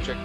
Check.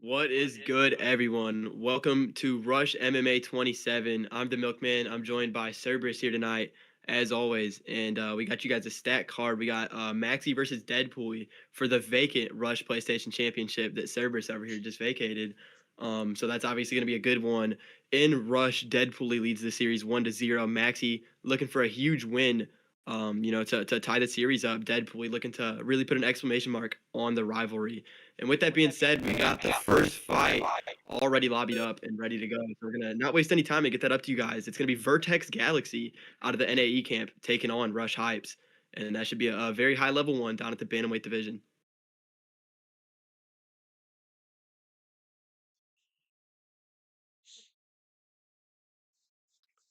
What is good, everyone? Welcome to Rush MMA 27. I'm the Milkman. I'm joined by Cerberus here tonight, as always. And we got you guys a stat card. We got Maxi versus Deadpooly for the vacant Rush PlayStation Championship that Cerberus over here just vacated. So that's obviously going to be a good one. In Rush, Deadpooly leads the series 1-0. Maxi looking for a huge win, to tie the series up. Deadpooly looking to really put an exclamation mark on the rivalry. And with that being said, we got the first fight already lobbied up and ready to go. So we're going to not waste any time and get that up to you guys. It's going to be Vertex Galaxy out of the NAE camp taking on Rush Hypes. And that should be a very high-level one down at the bantamweight division.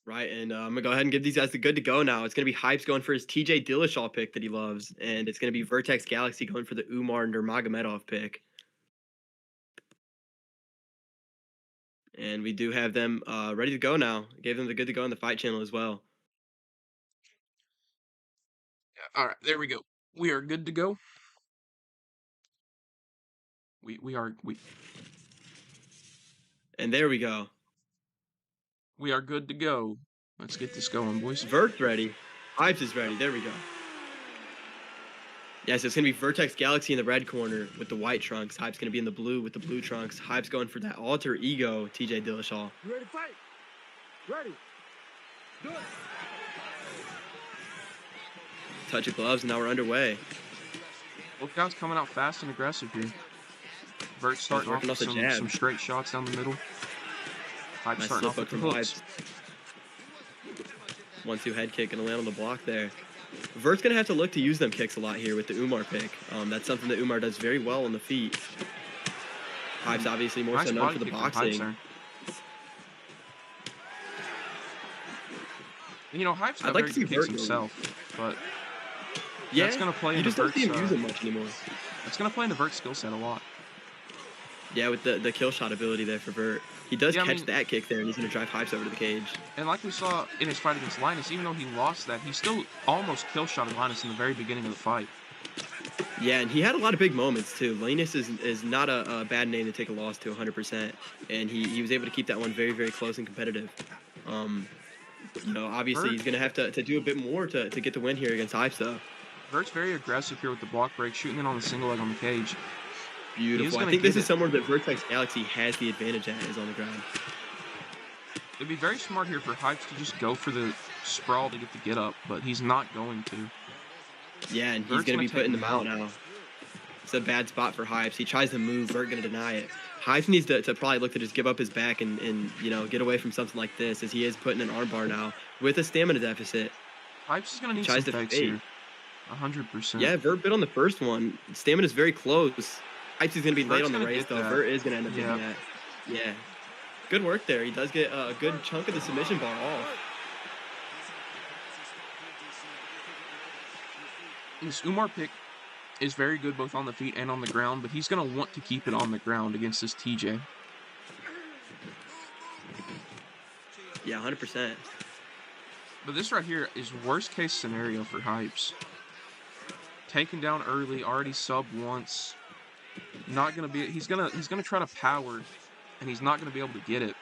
Right, and I'm going to go ahead and give these guys the good to go now. It's going to be Hypes going for his TJ Dillashaw pick that he loves. And it's going to be Vertex Galaxy going for the Umar Nurmagomedov pick. And we do have them ready to go now. Gave them the good to go on the fight channel as well. All right, there we go. We are good to go. And there we go. We are good to go. Let's get this going, boys. Vert's ready. Hypes is ready. There we go. Yes, it's going to be Vertex Galaxy in the red corner with the white trunks. Hype's going to be in the blue with the blue trunks. Hype's going for that alter ego, TJ Dillashaw. You ready to fight? Ready. Do it. Touch of gloves, and now we're underway. Both guys coming out fast and aggressive here. Vert's starting off with some straight shots down the middle. Hype starting off with the hooks. 1-2 head kick, going to land on the block there. Vert's going to have to look to use them kicks a lot here with the Umar pick. That's something that Umar does very well on the feet. Hype's obviously more so known for the boxing. You know, Hype's not very good kicks himself, but yeah, that's going to play into Vert's. You just don't see him use it much anymore. It's going to play into Vert's skill set a lot. Yeah, with the kill shot ability there for Vert. He does catch that kick there, and he's going to drive Hypes over to the cage. And like we saw in his fight against Linus, even though he lost that, he still almost kill shotted Linus in the very beginning of the fight. Yeah, and he had a lot of big moments, too. Linus is not a bad name to take a loss to 100%, and he was able to keep that one very, very close and competitive. Obviously, he's going to have to do a bit more to get the win here against Hypes, though. Vert's very aggressive here with the block break, shooting in on the single leg on the cage. Beautiful. I think this is somewhere that Vertex Galaxy has the advantage at, is on the ground. It'd be very smart here for Hypes to just go for the sprawl to get the get up, but he's not going to. Yeah, and he's going to be putting them out now. It's a bad spot for Hypes. He tries to move, Vert going to deny it. Hypes needs to probably look to just give up his back and get away from something like this, as he is putting an armbar now with a stamina deficit. Hypes is going to need some fakes here. 100%. Yeah, Vert bit on the first one. Stamina's very close. Hypes is going to be late Vert's on the gonna race, get though. that. Vert is going to end up Yeah. getting that. Yeah. Good work there. He does get a good chunk of the submission bar off. This Umar pick is very good both on the feet and on the ground, but he's going to want to keep it on the ground against this TJ. Yeah, 100%. But this right here is worst case scenario for Hypes. Taken down early, already subbed once. Not gonna be. He's gonna try to power, and he's not gonna be able to get it.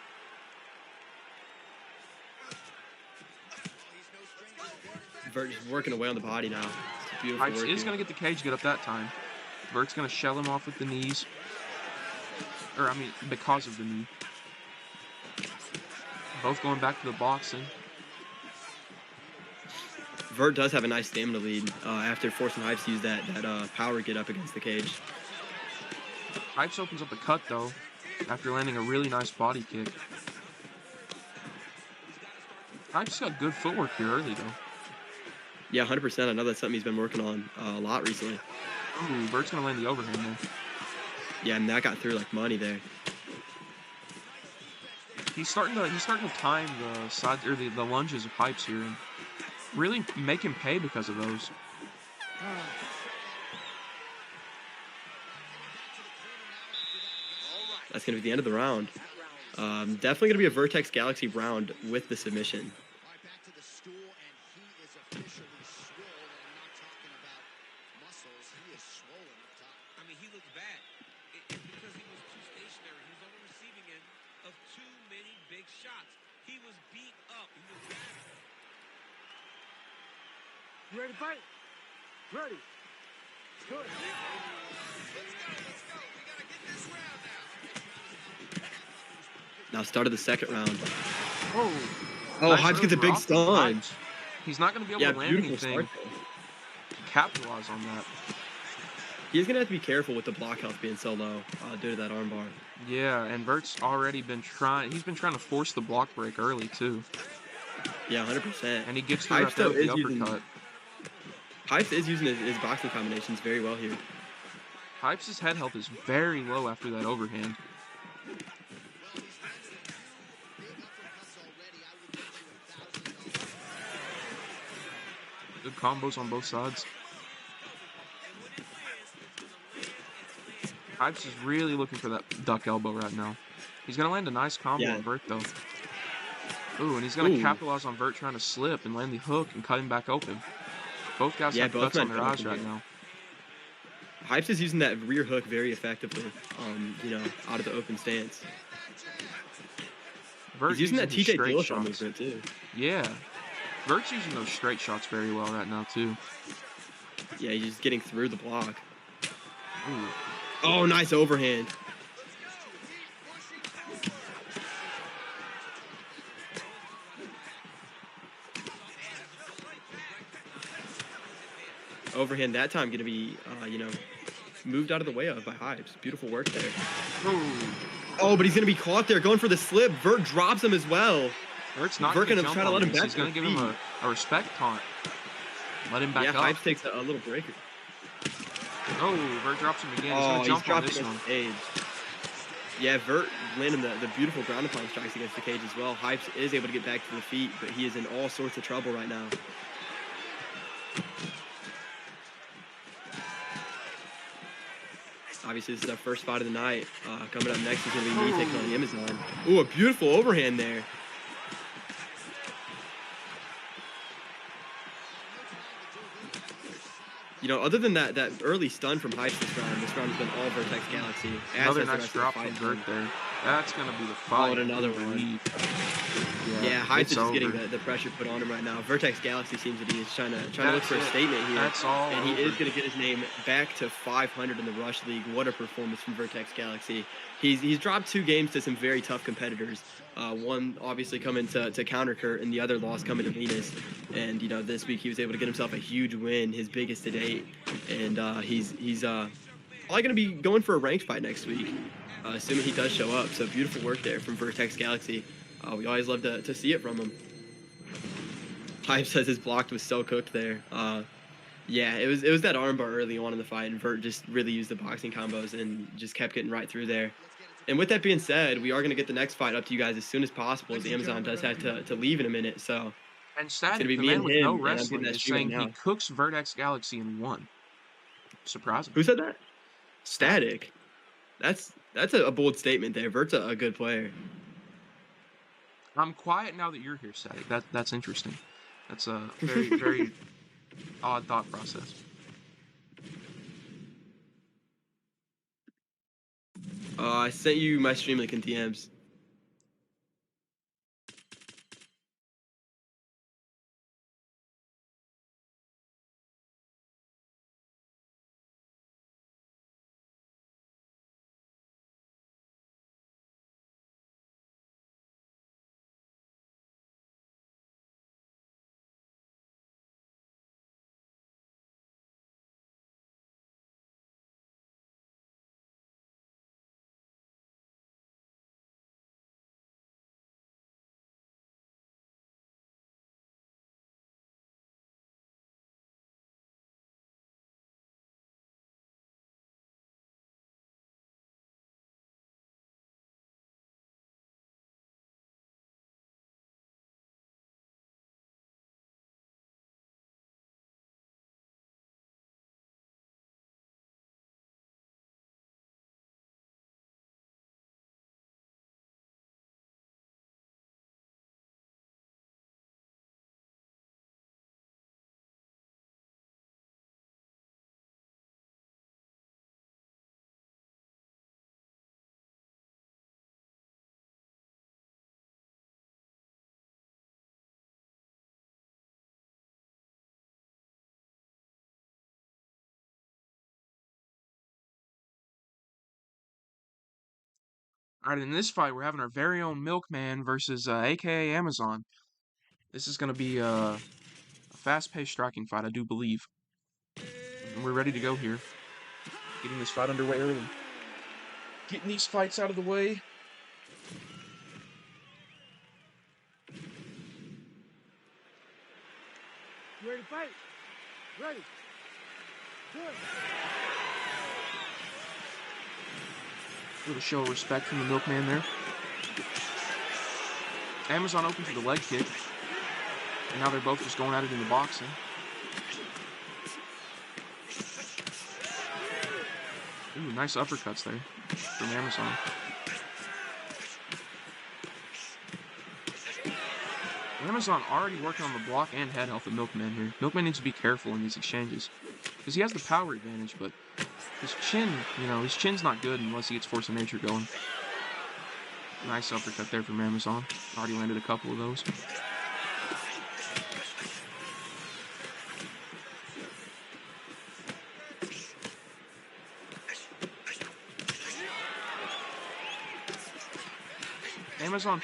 Vert just working away on the body now. It's beautiful Hypes work is here. gonna get the cage get up that time. Vert's gonna shell him off with the knees, or I mean because of the knee. Both going back to the boxing. Vert does have a nice stamina lead after forcing Hypes to use that power get up against the cage. Hypes opens up a cut though, after landing a really nice body kick. Hypes got good footwork here early though. Yeah, 100%. I know that's something he's been working on a lot recently. Ooh, Vert's gonna land the overhand there. Yeah, and that got through like money there. He's starting to time the side or the lunges of Hypes here and really make him pay because of those. That's going to be the end of the round. Definitely going to be a Vertex Galaxy round with the submission. You ready to fight? Ready. Good. Let's go. We gotta get this round now. Now start of the second round. Oh, Hypes early gets a big drop from stun. Hypes. He's not going to be able to land beautiful anything. start there. Capitalize on that. He's going to have to be careful with the block health being so low due to that armbar. Yeah, and Vert's already been trying. He's been trying to force the block break early too. Yeah, 100%. And he gets through Hypes, right there though, with the is using- uppercut. Hypes is using his boxing combinations very well here. Hypes' head health is very low after that overhand. Good combos on both sides. Hypes is really looking for that duck elbow right now. He's going to land a nice combo on Vert, though. Ooh, and he's going to capitalize on Vert trying to slip and land the hook and cut him back open. Both guys have cuts on their eyes right now. Hypes is using that rear hook very effectively, out of the open stance. Vert's He's using that TJ straight Dillashaw shots. movement, too. Yeah. Vert's using those straight shots very well right now, too. Yeah, he's just getting through the block. Ooh. Oh, nice overhand. Overhand that time going to be, moved out of the way of by Hypes. Beautiful work there. Ooh. Oh, but he's going to be caught there going for the slip. Vert drops him as well. Vert's not Vert going to gonna jump try to on let him this. back He's to going to the give him a respect taunt. Let him back up. Hypes takes a little break. Oh, Vert drops him again. He's Oh, going to jump on dropped this against one. the cage. Yeah, Vert landing the beautiful ground and pound strikes against the cage as well. Hypes is able to get back to the feet, but he is in all sorts of trouble right now. Obviously, this is our first fight of the night. Coming up next is going to be me taking on Amazon. Ooh, a beautiful overhand there. Other than that early stun from Hypes this round has been all Vertex Galaxy. Another nice drop from Vert there. That's going to be the fight. Oh, another one. Yeah, Hypes is just getting the pressure put on him right now. Vertex Galaxy seems to be trying to look for a statement here. That's all. And he is going to get his name back to 500 in the Rush League. What a performance from Vertex Galaxy. He's dropped 2 games to some very tough competitors. One obviously coming to counter Kurt, and the other loss coming to Venus. And this week he was able to get himself a huge win, his biggest to date. And he's probably going to be going for a ranked fight next week, assuming he does show up. So beautiful work there from Vertex Galaxy. We always love to see it from him. Hype says his blocked was so cooked there. Yeah, it was that armbar early on in the fight, and Vert just really used the boxing combos and just kept getting right through there. And with that being said, we are going to get the next fight up to you guys as soon as possible, as Amazon does have to leave in a minute. So And it's going to Static, be the me man and with no him, and I'm getting wrestling, that is stream right saying he now. cooks Vertex Galaxy in one. Surprising. Who said that? Static. Static. That's a bold statement there. Vert's a good player. I'm quiet now that you're here, Static. That's interesting. That's a very, very odd thought process. I sent you my stream link in DMs. All right, in this fight, we're having our very own Milkman versus AKA Amazon. This is going to be a fast-paced striking fight, I do believe. And we're ready to go here. Getting this fight underway early. Getting these fights out of the way. You ready to fight? Ready. Good. Little show of respect from the Milkman there. Amazon open to the leg kick. And now they're both just going at it in the boxing. Ooh, nice uppercuts there from Amazon. Amazon already working on the block and head health of Milkman here. Milkman needs to be careful in these exchanges. Because he has the power advantage, but his chin, his chin's not good unless he gets Force of Nature going. Nice uppercut there from Amazon. Already landed a couple of those. Amazon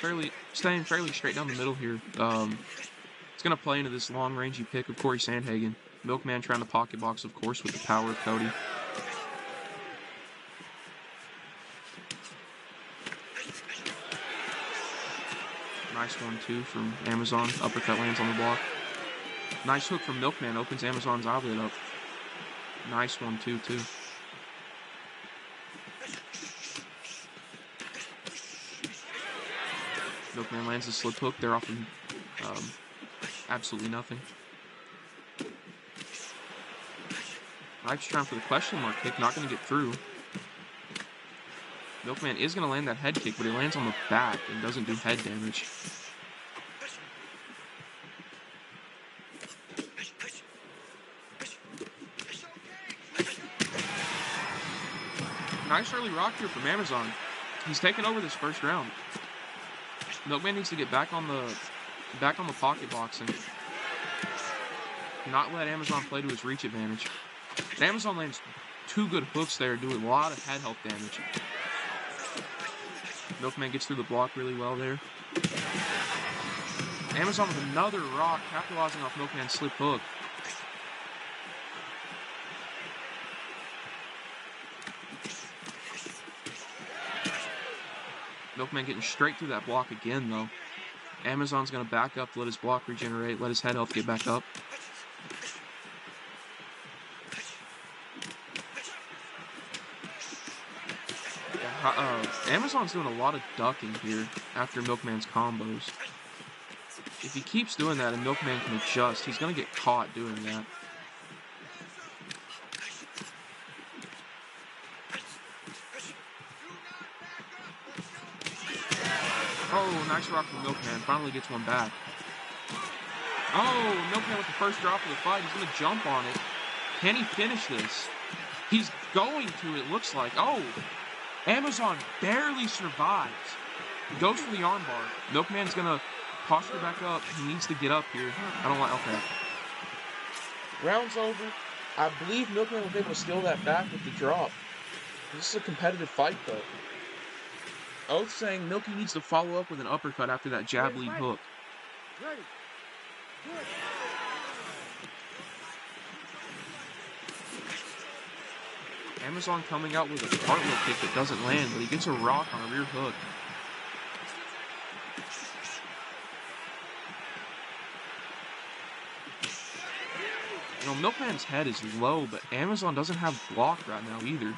staying fairly straight down the middle here. It's going to play into this long-rangey pick of Corey Sandhagen. Milkman trying to pocket box, of course, with the power of Cody. Nice 1-2 from Amazon. Uppercut lands on the block. Nice hook from Milkman. Opens Amazon's eyelid up. Nice 1-2 too. Milkman lands the slip hook. They're offering absolutely nothing. Knife's trying for the question mark kick. Not going to get through. Milkman is going to land that head kick, but he lands on the back and doesn't do head damage. Nice early rock here from Amazon. He's taken over this first round. Milkman needs to get back on the pocket boxing. Not let Amazon play to his reach advantage. And Amazon lands two good hooks there, doing a lot of head health damage. Milkman gets through the block really well there. Amazon with another rock, capitalizing off Milkman's slip hook. Milkman getting straight through that block again, though. Amazon's going to back up, let his block regenerate, let his head health get back up. Amazon's doing a lot of ducking here after Milkman's combos. If he keeps doing that and Milkman can adjust, he's going to get caught doing that. Oh, nice rock from Milkman. Finally gets one back. Oh, Milkman with the first drop of the fight. He's going to jump on it. Can he finish this? He's going to, it looks like. Oh, Amazon barely survives. He goes for the armbar. Milkman's going to posture back up. He needs to get up here. I don't like, okay. Round's over. I believe Milkman was able to steal that back with the drop. This is a competitive fight, though. Oath saying Milky needs to follow up with an uppercut after that jab lead hook. Ready. Good. Amazon coming out with a cartwheel kick that doesn't land, but he gets a rock on a rear hook. You know, Milkman's head is low, but Amazon doesn't have block right now either.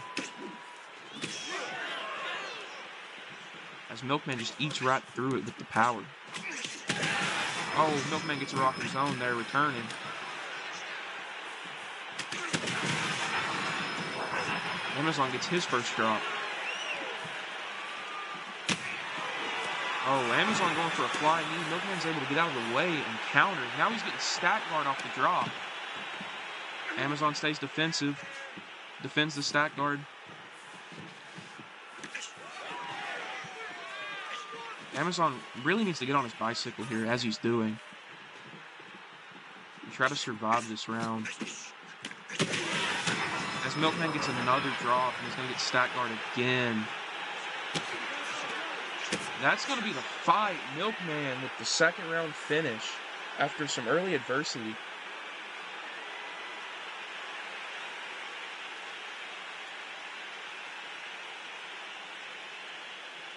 As Milkman just eats right through it with the power. Oh, Milkman gets a rock of his own there, returning. Amazon gets his first drop. Oh, Amazon going for a fly knee. Milkman's able to get out of the way and counter. Now he's getting stack guard off the drop. Amazon stays defensive. Defends the stack guard. Amazon really needs to get on his bicycle here, as he's doing. And try to survive this round. As Milkman gets another drop, and he's going to get stack guard again. That's going to be the fight. Milkman with the second round finish after some early adversity.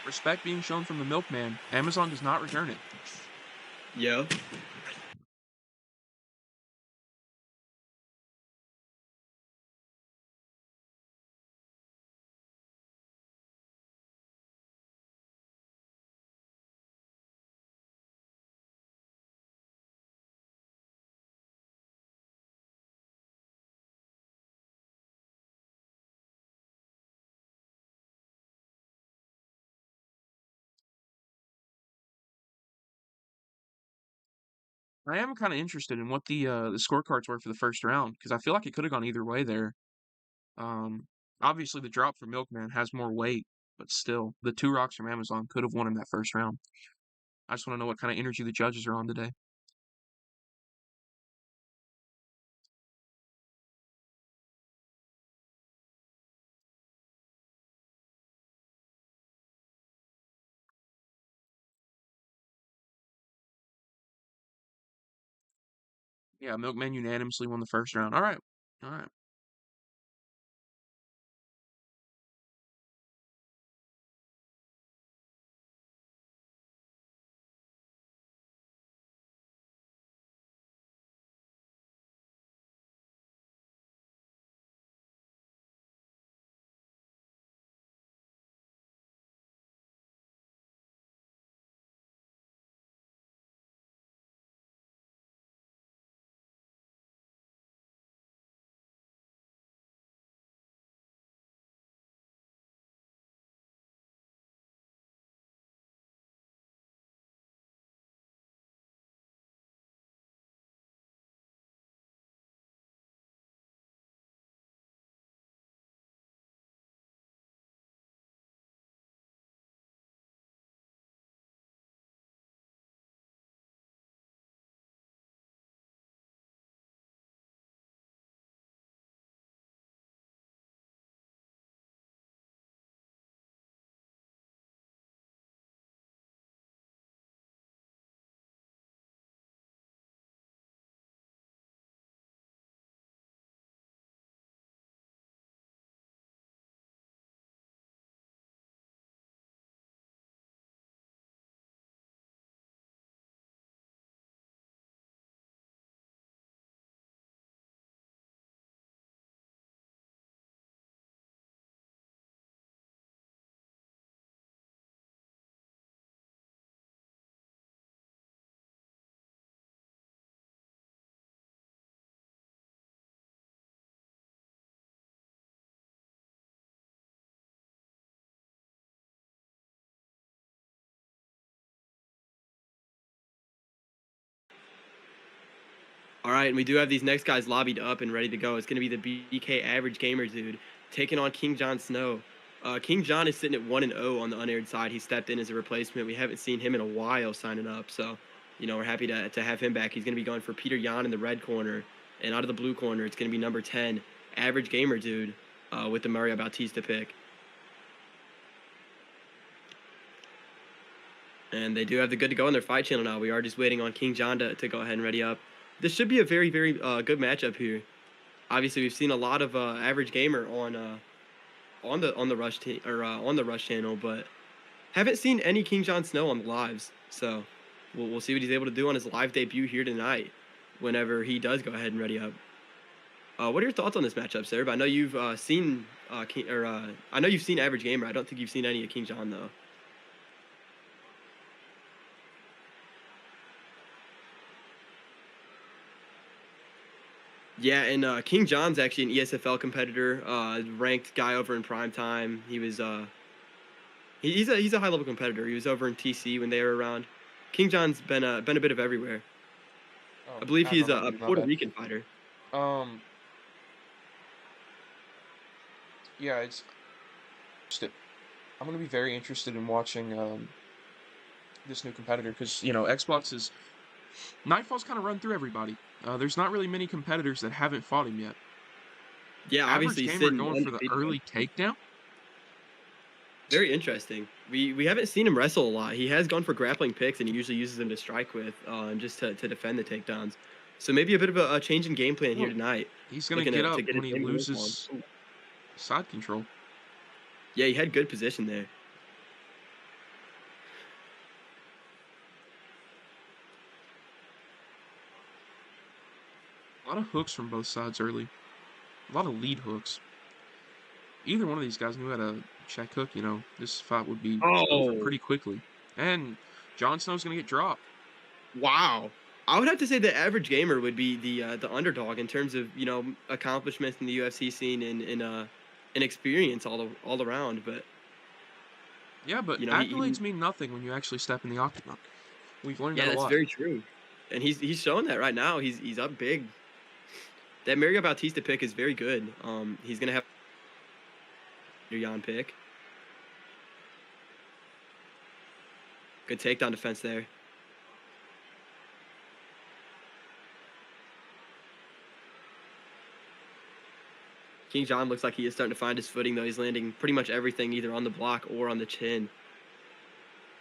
Respect being shown from the Milkman. Amazon does not return it. Yo. I am kind of interested in what the scorecards were for the first round, because I feel like it could have gone either way there. Obviously the drop from Milkman has more weight, but still, the 2 rocks from Amazon could have won in that first round. I just want to know what kind of energy the judges are on today. Yeah, Milkman unanimously won the first round. All right. All right. All right, and we do have these next guys lobbied up and ready to go. It's going to be the BK Average Gamer dude taking on King John Snow. King John is sitting at 1-0 on the unaired side. He stepped in as a replacement. We haven't seen him in a while signing up, so we're happy to have him back. He's going to be going for Peter Yan in the red corner, and out of the blue corner, it's going to be number 10, Average Gamer dude, with the Mario Bautista pick. And they do have the good to go on their fight channel now. We are just waiting on King John to go ahead and ready up. This should be a very, very good matchup here. Obviously, we've seen a lot of Average Gamer on the Rush channel, but haven't seen any King John Snow on the lives. So we'll see what he's able to do on his live debut here tonight, whenever he does go ahead and ready up. What are your thoughts on this matchup, Serb? I know you've seen I know you've seen Average Gamer. I don't think you've seen any of King John though. Yeah, and King John's actually an ESFL competitor, ranked guy over in prime time. He was he's a high level competitor. He was over in TC when they were around. King John's been a bit of everywhere. I believe he's a Puerto Rican fighter. Yeah, I'm gonna be very interested in watching this new competitor because Xbox is Nightfall's kind of run through everybody. There's not really many competitors that haven't fought him yet. Yeah, obviously Average Gamer going for the early takedown. Very interesting. We haven't seen him wrestle a lot. He has gone for grappling picks, and he usually uses them to strike with, just to defend the takedowns. So maybe a bit of a change in game plan here tonight. He's gonna get up when he loses side control. Yeah, he had good position there. A lot of hooks from both sides early. A lot of lead hooks. Either one of these guys knew how to check hook, this fight would be over pretty quickly. And Jon Snow's going to get dropped. Wow. I would have to say the Average Gamer would be the underdog in terms of, accomplishments in the UFC scene and experience all around, but yeah, but accolades mean nothing when you actually step in the octagon. We've learned that a lot. Yeah, that's very true. And he's showing that right now. He's up big. That Mario Bautista pick is very good. He's gonna have your Yan pick. Good takedown defense there. King John looks like he is starting to find his footing, though. He's landing pretty much everything either on the block or on the chin.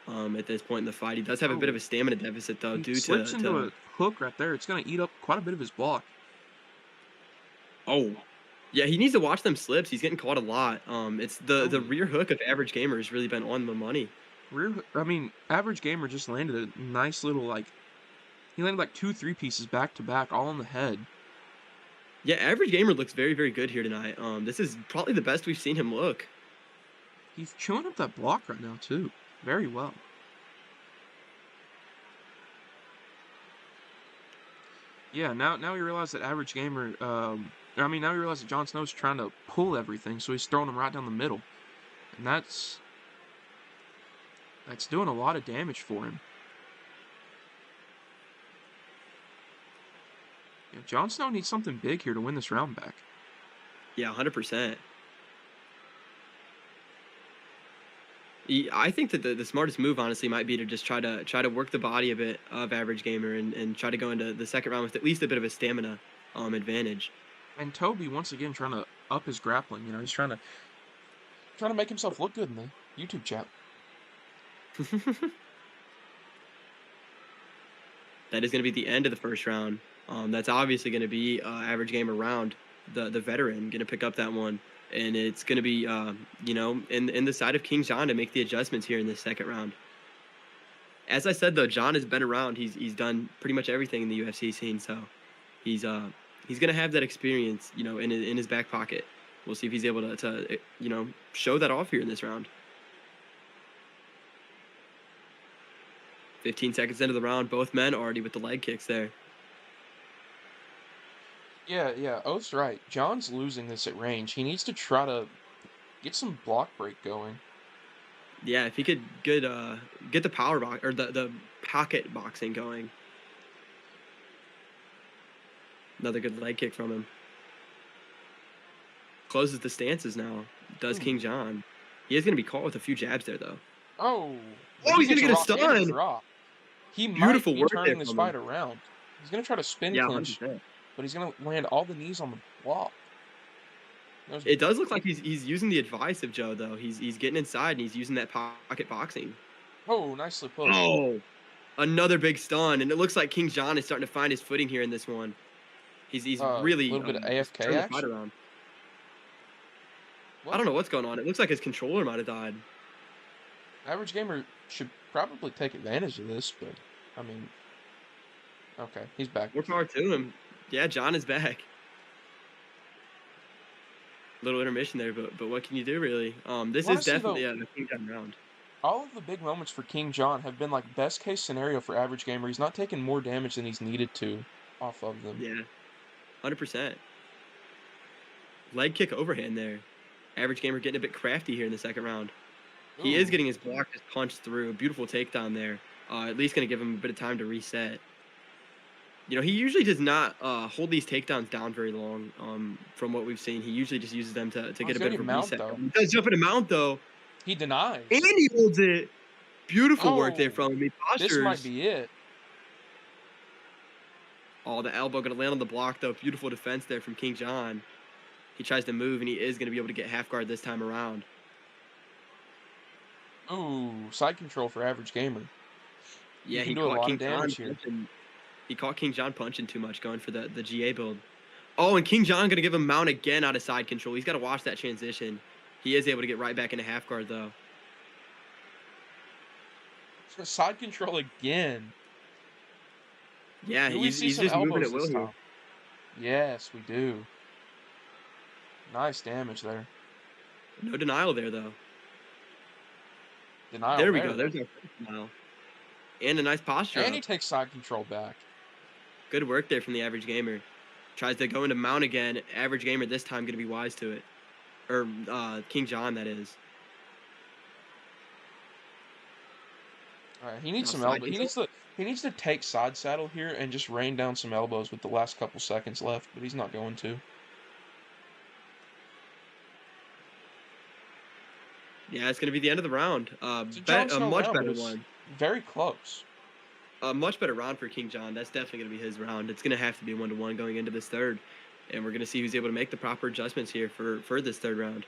At this point in the fight, he does have a bit of a stamina deficit, though, due to slips into a hook right there. It's gonna eat up quite a bit of his block. Oh, yeah, he needs to watch them slips. He's getting caught a lot. It's the rear hook of Average Gamer has really been on the money. Average Gamer just landed a nice little he landed like 2-3 pieces back to back, all on the head. Yeah, Average Gamer looks very, very good here tonight. This is probably the best we've seen him look. He's chewing up that block right now too, very well. Yeah, now we realize that Average Gamer, now we realize that Jon Snow's trying to pull everything, so he's throwing him right down the middle. And that's doing a lot of damage for him. Yeah, Jon Snow needs something big here to win this round back. Yeah, 100%. I think that the smartest move, honestly, might be to just try to work the body a bit of Average Gamer and try to go into the second round with at least a bit of a stamina advantage. And Toby once again trying to up his grappling. He's trying to make himself look good in the YouTube chat. That is going to be the end of the first round. That's obviously going to be Average Gamer round. The veteran going to pick up that one. And it's going to be, in the side of King John to make the adjustments here in this second round. As I said, though, John has been around. He's done pretty much everything in the UFC scene, so he's going to have that experience, in his back pocket. We'll see if he's able to show that off here in this round. 15 seconds into the round, both men already with the leg kicks there. Yeah, Oath's right. John's losing this at range. He needs to try to get some block break going. Yeah, if he could get the power box or the pocket boxing going. Another good leg kick from him. Closes the stances now. Does Ooh. King John. He is going to be caught with a few jabs there, though. Oh, Oh, he's gets gonna get a rocked and a stun. drop. He Beautiful might be work there turning this from him. fight around. He's gonna try to spin Yeah, clinch, 100%. but he's gonna land all the knees on the block. It does look like he's using the advice of Joe, though. He's getting inside and he's using that pocket boxing. Oh, nicely put. Oh, another big stun, and it looks like King John is starting to find his footing here in this one. He's really little bit of AFK turning the fight action? around. What? I don't know what's going on. It looks like his controller might have died. Average gamer should probably take advantage of this, but I mean, okay, he's back. More power to him. Yeah, John is back. Little intermission there, but what can you do, really? This is Honestly, definitely though, a King John round. all of the big moments for King John have been like best case scenario for average gamer. He's not taking more damage than he's needed to off of them. Yeah, 100%. Leg kick overhand there. Average gamer getting a bit crafty here in the second round. He is Ooh. getting his block just punched through. Beautiful takedown there. At least going to give him a bit of time to reset. You know, he usually does not hold these takedowns down very long. From what we've seen, he usually just uses them to get a bit of a reset. He does jump in a mount, though. He denies. And he holds it. Beautiful work there Oh, from him. He postures. This might be it. Oh, the elbow going to land on the block, though. Beautiful defense there from King John. He tries to move, and he is going to be able to get half guard this time around. Ooh, side control for average gamer. Yeah, he caught King John punching. He caught King John punching too much, going for the GA build. Oh, and King John going to give him mount again out of side control. He's got to watch that transition. He is able to get right back into half guard, though. So side control again. Yeah, he's just moving at will here. Yes, we do. Nice damage there. No denial there, though. Denial there we go. There's our first denial. And a nice posture. And he takes side control back. Good work there from the average gamer. Tries to go into mount again. Average gamer this time going to be wise to it. Or King John, that is. All right, he needs some elbow. He needs to take side saddle here and just rain down some elbows with the last couple seconds left, but he's not going to. Yeah, it's going to be the end of the round. A much better one. Very close. A much better round for King John. That's definitely going to be his round. It's going to have to be 1-1 going into this third. And we're going to see who's able to make the proper adjustments here for this third round.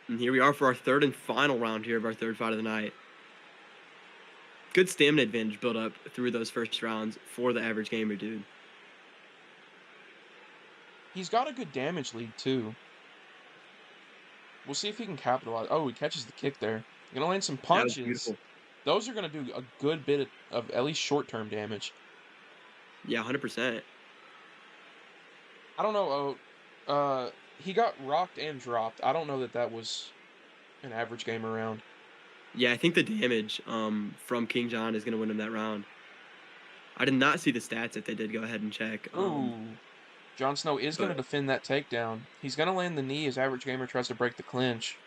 And here we are for our third and final round here of our third fight of the night. Good stamina advantage built up through those first rounds for the average gamer, dude. He's got a good damage lead, too. We'll see if he can capitalize. Oh, he catches the kick there. Gonna land some punches. That was beautiful. Those are gonna do a good bit of at least short-term damage. Yeah, 100%. I don't know. He got rocked and dropped. I don't know that was an average gamer round. Yeah, I think the damage from King John is going to win him that round. I did not see the stats if they did go ahead and check. Ooh. Jon Snow is going to defend that takedown. He's going to land the knee as average gamer tries to break the clinch.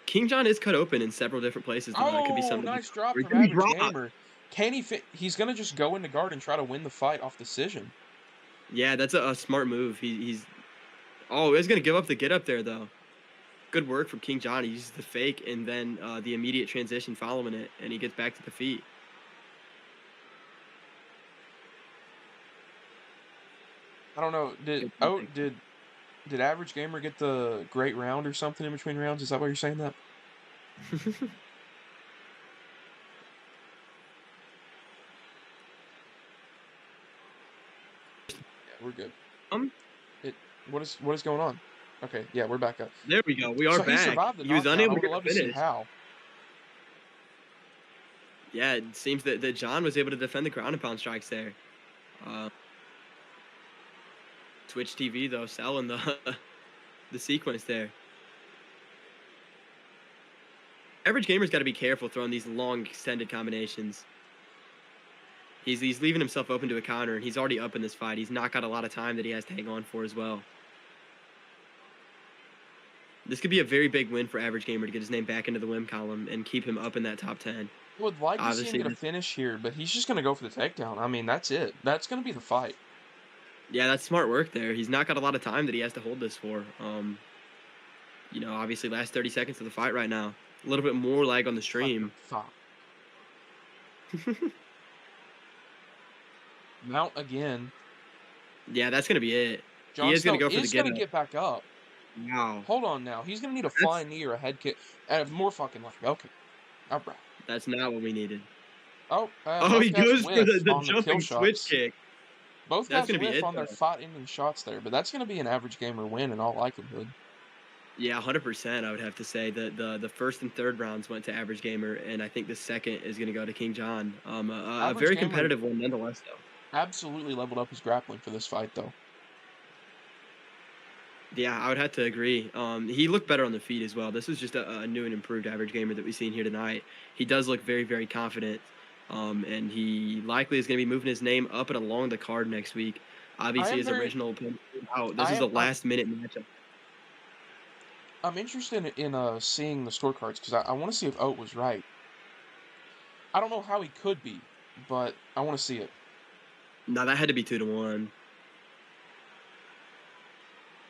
King John is cut open in several different places. Oh, it could be something nice drop from average gamer. Can he fit? He's going to just go into guard and try to win the fight off decision. Yeah, that's a smart move. He's going to give up the get up there, though. Good work from King John. He uses the fake and then the immediate transition following it, and he gets back to the feet. I don't know. Did average gamer get the great round or something in between rounds? Is that why you're saying that? Yeah, we're good. What is going on? Okay, yeah, we're back up. There we go. We are back. He survived the He was knockdown. unable I would to love finish. to see how. Yeah, it seems that John was able to defend the ground and pound strikes there. Twitch TV, though, selling the sequence there. Average gamer's got to be careful throwing these long, extended combinations. He's leaving himself open to a counter, and he's already up in this fight. He's not got a lot of time that he has to hang on for as well. This could be a very big win for Average Gamer to get his name back into the win column and keep him up in that top 10. Would like to see him Obviously, get a finish here, but he's just going to go for the takedown. I mean, that's it. That's going to be the fight. yeah, that's smart work there. He's not got a lot of time that he has to hold this for. You know, obviously last 30 seconds of the fight right now. A little bit more lag on the stream. Fuck. Mount again. Yeah, that's going to be it. Jon He is going to Snow go for the is going to get get back up. Wow. Hold on now. He's going to need a flying knee or a head kick. And more fucking leg. Okay. All right. That's not what we needed. Oh, He goes for the jumping switch shots. kick. Both That's guys gonna be whiff it, on their though. fight-ending shots there, but that's going to be an Average Gamer win in all likelihood. Yeah, 100%. I would have to say that the first and third rounds went to Average Gamer, and I think the second is going to go to King John. A very Gamer competitive one nonetheless, though. Absolutely leveled up his grappling for this fight, though. Yeah, I would have to agree. He looked better on the feet as well. This was just a new and improved Average Gamer that we've seen here tonight. He does look very, very confident, and he likely is going to be moving his name up and along the card next week. Obviously, his original opponent out. This is a last-minute matchup. I'm interested in seeing the scorecards because I want to see if Oat was right. I don't know how he could be, but I want to see it. No, that had to be 2-1.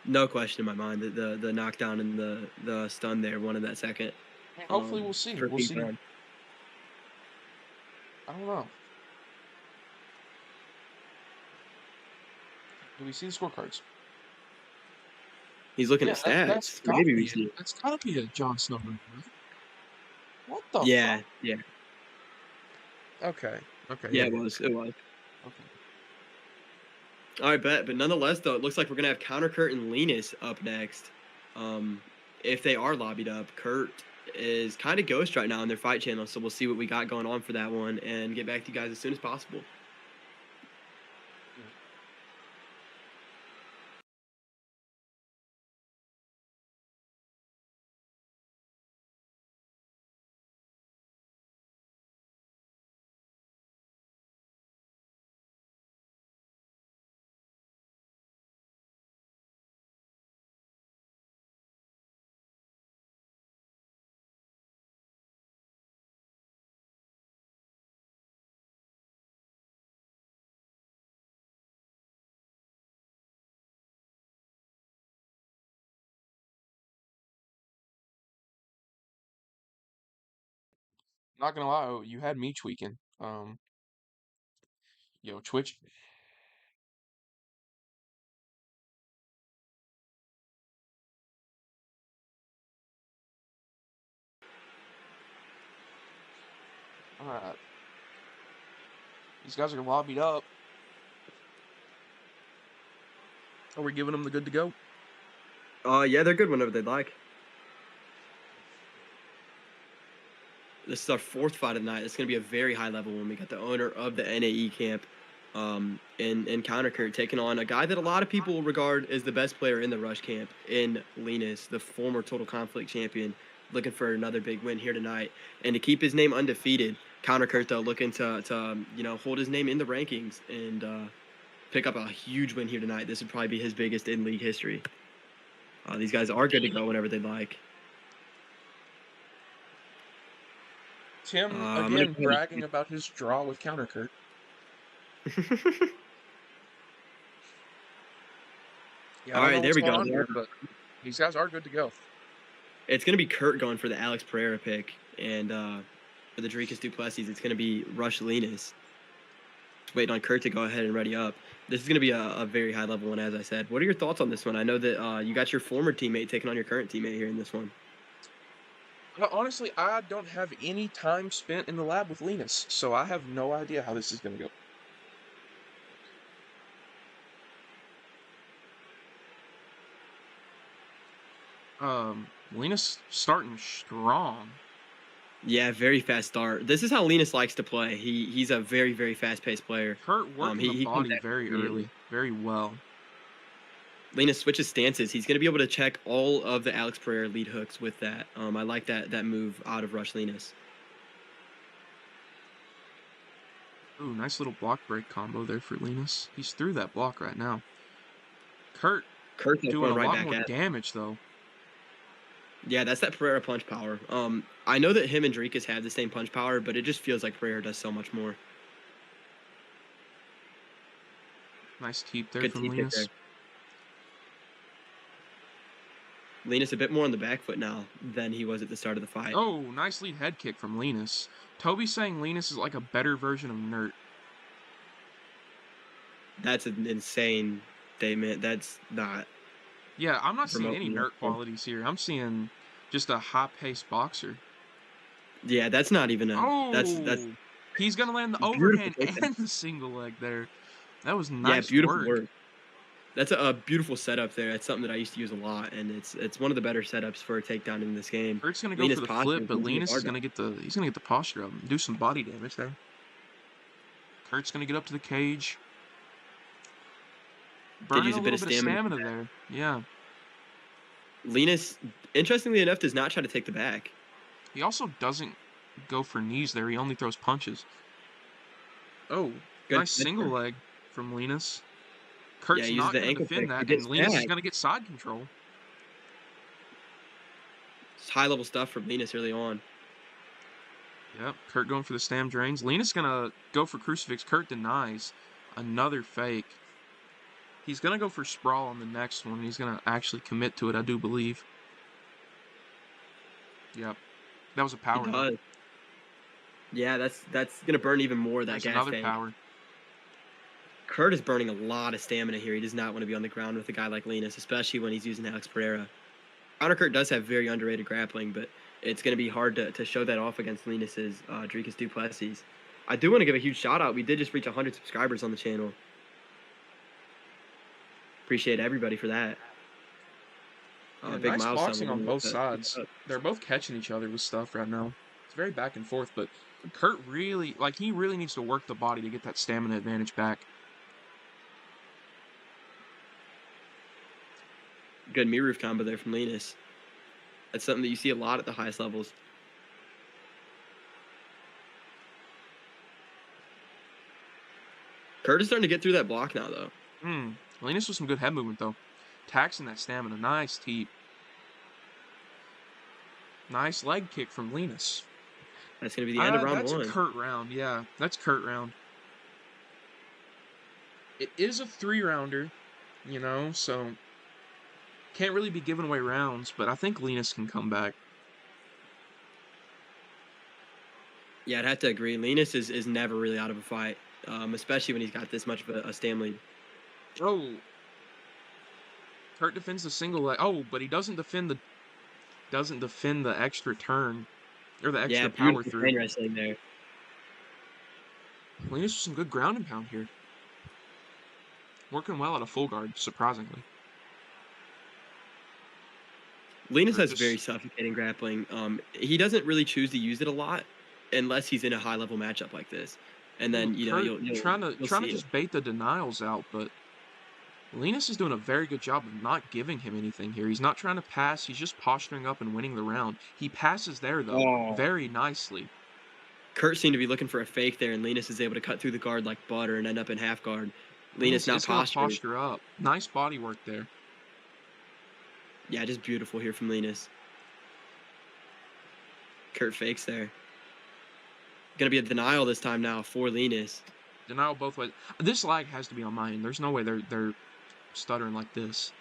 No question in my mind that the knockdown and the stun there won in that second. Hopefully we'll see. We'll see. I don't know. Do we see the scorecards? He's looking at stats. Maybe we see. That's gotta be a Jon Snow move, right? What the fuck? Yeah. Okay. Yeah, it was. Okay. All right, but nonetheless, though, it looks like we're gonna have Counter Kurt and Linus up next. If they are lobbied up, Kurt is kind of ghost right now on their fight channel, so we'll see what we got going on for that one and get back to you guys as soon as possible. Not gonna lie, you had me tweaking. Yo, Twitch. Alright. These guys are lobbied up. Are we giving them the good to go? Yeah, they're good whenever they'd like. This is our fourth fight of the night. It's going to be a very high level one. We got the owner of the NAE camp in Counter Kurt taking on a guy that a lot of people regard as the best player in the Rush camp in Linus, the former Total Conflict champion, looking for another big win here tonight. And to keep his name undefeated, Counter Kurt, though, looking to hold his name in the rankings and pick up a huge win here tonight. This would probably be his biggest in league history. These guys are good to go whenever they'd like. Tim, again, bragging about his draw with Counter Kurt. All right, there we go. Here, but these guys are good to go. It's going to be Kurt going for the Alex Pereira pick, and for the Dricus Duplessis, it's going to be Rush Linus. Just waiting on Kurt to go ahead and ready up. This is going to be a very high-level one, as I said. What are your thoughts on this one? I know that you got your former teammate taking on your current teammate here in this one. Honestly, I don't have any time spent in the lab with Linus, so I have no idea how this is going to go. Linus starting strong. Yeah, very fast start. This is how Linus likes to play. He's a very, very fast-paced player. Kurt working the body very early, very well. Linus switches stances. He's going to be able to check all of the Alex Pereira lead hooks with that. I like that move out of Rush Linus. Ooh, nice little block break combo there for Linus. He's through that block right now. Kurt's doing a right lot back more at. damage, though. Yeah, that's that Pereira punch power. I know that him and Dricus have the same punch power, but it just feels like Pereira does so much more. Nice teep there Good from teep kick there. Linus. Linus a bit more on the back foot now than he was at the start of the fight. Oh, nice lead head kick from Linus. Toby's saying Linus is like a better version of Nert. That's an insane statement. That's not. Yeah, I'm not seeing any remotely Nert helpful. qualities here. I'm seeing just a high-paced boxer. Yeah, that's not even a. That's Oh, he's going to land the beautiful overhand takedown. and the single leg there. That was Yeah, nice beautiful work. work. That's a beautiful setup there. That's something that I used to use a lot, and it's one of the better setups for a takedown in this game. Kurt's going to go Linus for the posture flip, is but really Linus is hard going to get the posture up and do some body damage there. Kurt's going to get up to the cage. Burning use a a bit little of bit of stamina. stamina there. Yeah. Linus, interestingly enough, does not try to take the back. He also doesn't go for knees there. He only throws punches. Oh, Good nice single finisher. leg from Linus. Yeah, Kurt's he uses not the going to ankle defend pick. that, He and gets Linus is back. going to get side control. It's high level stuff from Linus early on. Yep, Kurt going for the stam drains. Linus going to go for crucifix. Kurt denies. Another fake. He's going to go for sprawl on the next one. He's going to actually commit to it, I do believe. Yep. That was a power. He does. Yeah, that's gonna burn even more of that That's gas another tank. power. Kurt is burning a lot of stamina here. He does not want to be on the ground with a guy like Linus, especially when he's using Alex Pereira. Counter Kurt does have very underrated grappling, but it's going to be hard to show that off against Linus's Dricus Duplessis. I do want to give a huge shout out. We did just reach 100 subscribers on the channel. Appreciate everybody for that. Yeah, Big nice milestone. boxing on both sides. They're both catching each other with stuff right now. It's very back and forth, but Kurt really, he really needs to work the body to get that stamina advantage back. Good mirror roof combo there from Linus. That's something that you see a lot at the highest levels. Kurt is starting to get through that block now, though. Linus with some good head movement, though. Taxing that stamina. Nice teep. Nice leg kick from Linus. That's going to be the end of round that's one. That's a Kurt round, yeah. That's Kurt round. It is a 3-rounder, so can't really be giving away rounds, but I think Linus can come back. Yeah, I'd have to agree. Linus is never really out of a fight, especially when he's got this much of a stam lead. Oh. Kurt defends the single leg. Oh, but he doesn't defend the extra turn or the extra power through. Yeah, wrestling there. Linus with some good ground and pound here. Working well at a full guard, surprisingly. Linus has very suffocating grappling. He doesn't really choose to use it a lot unless he's in a high level matchup like this. And then you'll trying to just bait the denials out, but Linus is doing a very good job of not giving him anything here. He's not trying to pass. He's just posturing up and winning the round. He passes there, though, very nicely. Kurt seemed to be looking for a fake there, and Linus is able to cut through the guard like butter and end up in half guard. Linus now posture up. Nice body work there. Yeah, just beautiful here from Linus. Kurt fakes there. Gonna be a denial this time now for Linus. Denial both ways. This lag has to be on my end. There's no way they're stuttering like this.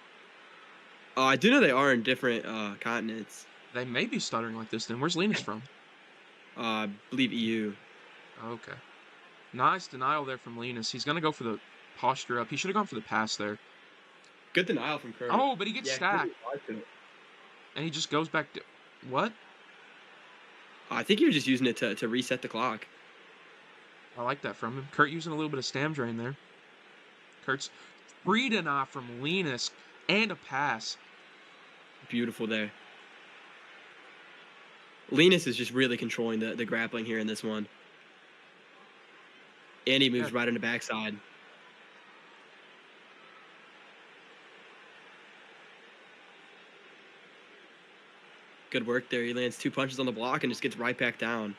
I do know they are in different continents. They may be stuttering like this then. Where's Linus from? I believe EU. Okay. Nice denial there from Linus. He's going to go for the posture up. He should have gone for the pass there. Good denial from Kurt. Oh, but he gets stacked. And he just goes back to... What? I think he was just using it to reset the clock. I like that from him. Kurt using a little bit of stam drain there. Kurt's free deny from Linus and a pass. Beautiful there. Linus is just really controlling the grappling here in this one. And he moves right on the backside. Good work there. He lands 2 punches on the block and just gets right back down.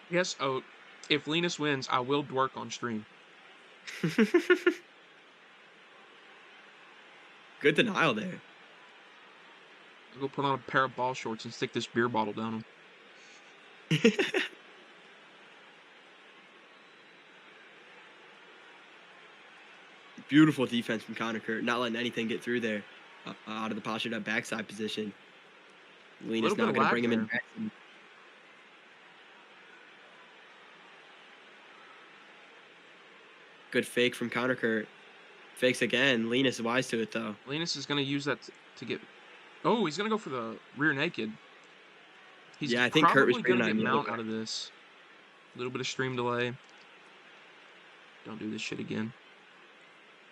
Yes, Oat. If Linus wins, I will dwork on stream. Good denial there. I'll go put on a pair of ball shorts and stick this beer bottle down him. Beautiful defense from Connor Kurt, not letting anything get through there out of the posture, that backside position. Linus now going to bring him in back. Good fake from Connor Kurt. Fakes again. Linus is wise to it, though. Linus is going to use that to get... Oh, he's going to go for the rear naked. He's I think Kurt was going to get mount out of this. A little bit of stream delay. Don't do this shit again.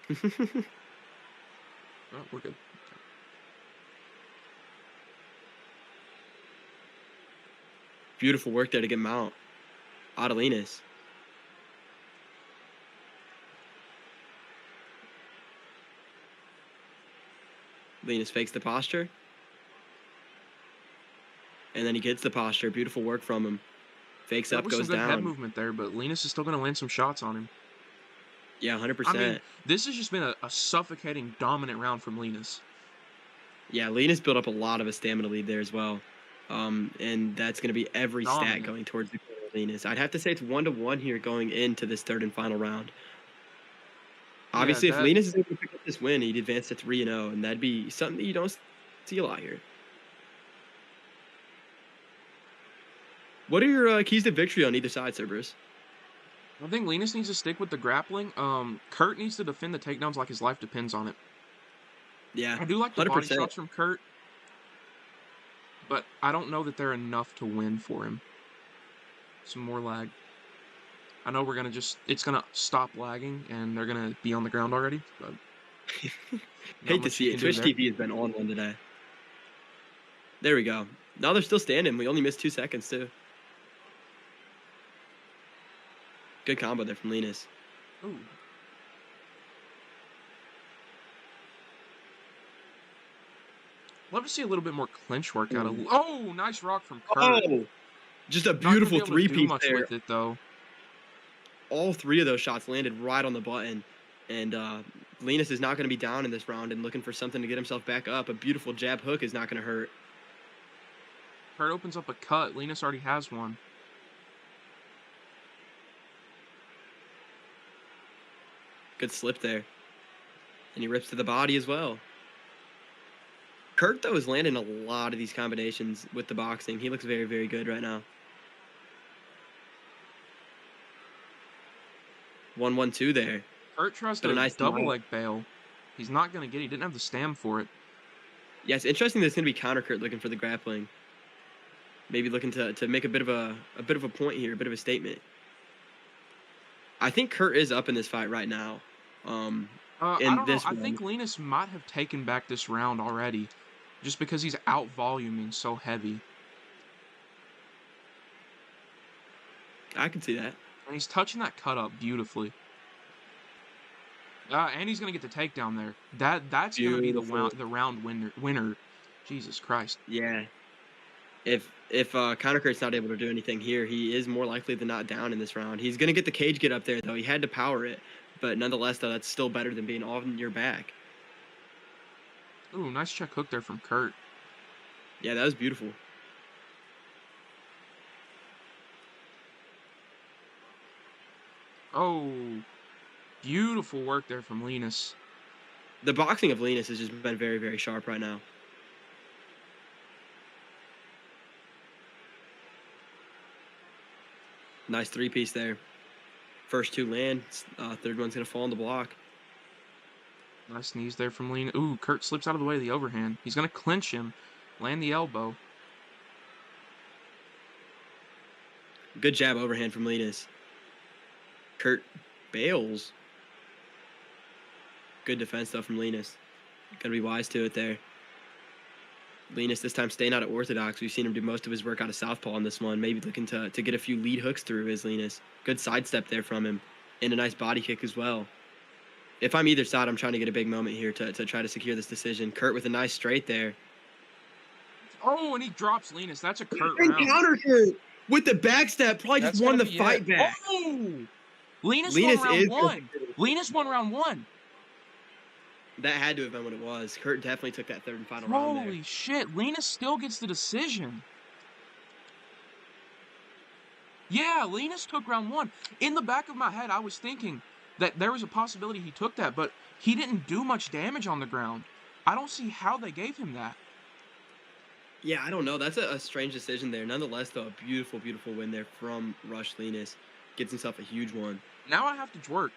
Oh, we're good. Beautiful work there to get mount out of Linus. Linus fakes the posture. And then he gets the posture. Beautiful work from him. Fakes up, goes down. Head movement there, but Linus is still going to land some shots on him. Yeah, 100%. I mean, this has just been a suffocating, dominant round from Linus. Yeah, Linus built up a lot of a stamina lead there as well. And that's going to be every stat going towards the Linus. I'd have to say it's 1-1 here going into this third and final round. Obviously, if Linus is able to pick up this win, he'd advance to 3-0, and that'd be something that you don't see a lot here. What are your keys to victory on either side, Cerberus? I think Linus needs to stick with the grappling. Kurt needs to defend the takedowns like his life depends on it. Yeah, I do like the 100%. body shots from Kurt, but I don't know that they're enough to win for him. Some more lag. I know we're going to it's going to stop lagging, and they're going to be on the ground already. But hate to see it. Twitch TV has been on one today. There we go. Now they're still standing. We only missed 2 seconds, too. Good combo there from Linus. Ooh. Love to see a little bit more clinch work out of... Oh, nice rock from Kurt. Oh, just a beautiful three-piece there. With it, though. All 3 of those shots landed right on the button. And Linus is not going to be down in this round and looking for something to get himself back up. A beautiful jab hook is not going to hurt. Kurt opens up a cut. Linus already has one. Good slip there. And he rips to the body as well. Kurt, though, is landing a lot of these combinations with the boxing. He looks very, very good right now. 1-1-2 there. Kurt tries to nice double leg bail. He's not going to get it. He didn't have the stam for it. Yeah, it's interesting that it's going to be counter Kurt looking for the grappling. Maybe looking to make a bit of a point here, a bit of a statement. I think Kurt is up in this fight right now. I don't know. I think Linus might have taken back this round already, just because he's out voluming so heavy. I can see that. And he's touching that cut up beautifully. And he's gonna get the takedown there. That's gonna be the round winner. Jesus Christ. Yeah. If Connor Kurt's not able to do anything here, he is more likely than not down in this round. He's gonna get the cage get up there though. He had to power it, but nonetheless though, that's still better than being on your back. Ooh, nice check hook there from Kurt. Yeah, that was beautiful. Oh, beautiful work there from Linus. The boxing of Linus has just been very, very sharp right now. Nice three-piece there. First 2 land. Third one's going to fall on the block. Nice knees there from Linus. Ooh, Kurt slips out of the way of the overhand. He's going to clinch him, land the elbow. Good jab overhand from Linus. Kurt bails. Good defense, though, from Linus. Got to be wise to it there. Linus this time staying out of orthodox. We've seen him do most of his work out of southpaw on this one. Maybe looking to get a few lead hooks through his Linus. Good sidestep there from him. And a nice body kick as well. If I'm either side, I'm trying to get a big moment here to try to secure this decision. Kurt with a nice straight there. Oh, and he drops Linus. That's a Kurt round. Counter Kurt. with the backstab, probably That's just won gonna the be fight it. back. Oh! Linus won Linus round is one. Linus won round one. that had to have been what it was. Kurt definitely took that third and final round there. Holy shit. Linus still gets the decision. Yeah, Linus took round one. In the back of my head, I was thinking that there was a possibility he took that, but he didn't do much damage on the ground. I don't see how they gave him that. Yeah, I don't know. That's a strange decision there. Nonetheless, though, a beautiful, beautiful win there from Rush Linus. Gets himself a huge one. Now I have to twerk.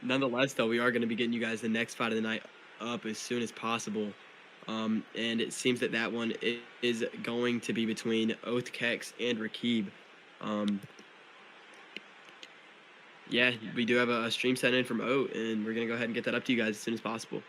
Nonetheless, though, we are going to be getting you guys the next fight of the night up as soon as possible. And it seems that that one is going to be between Oath Kex and Rakib. Yeah, we do have a stream set in from Oat, and we're going to go ahead and get that up to you guys as soon as possible.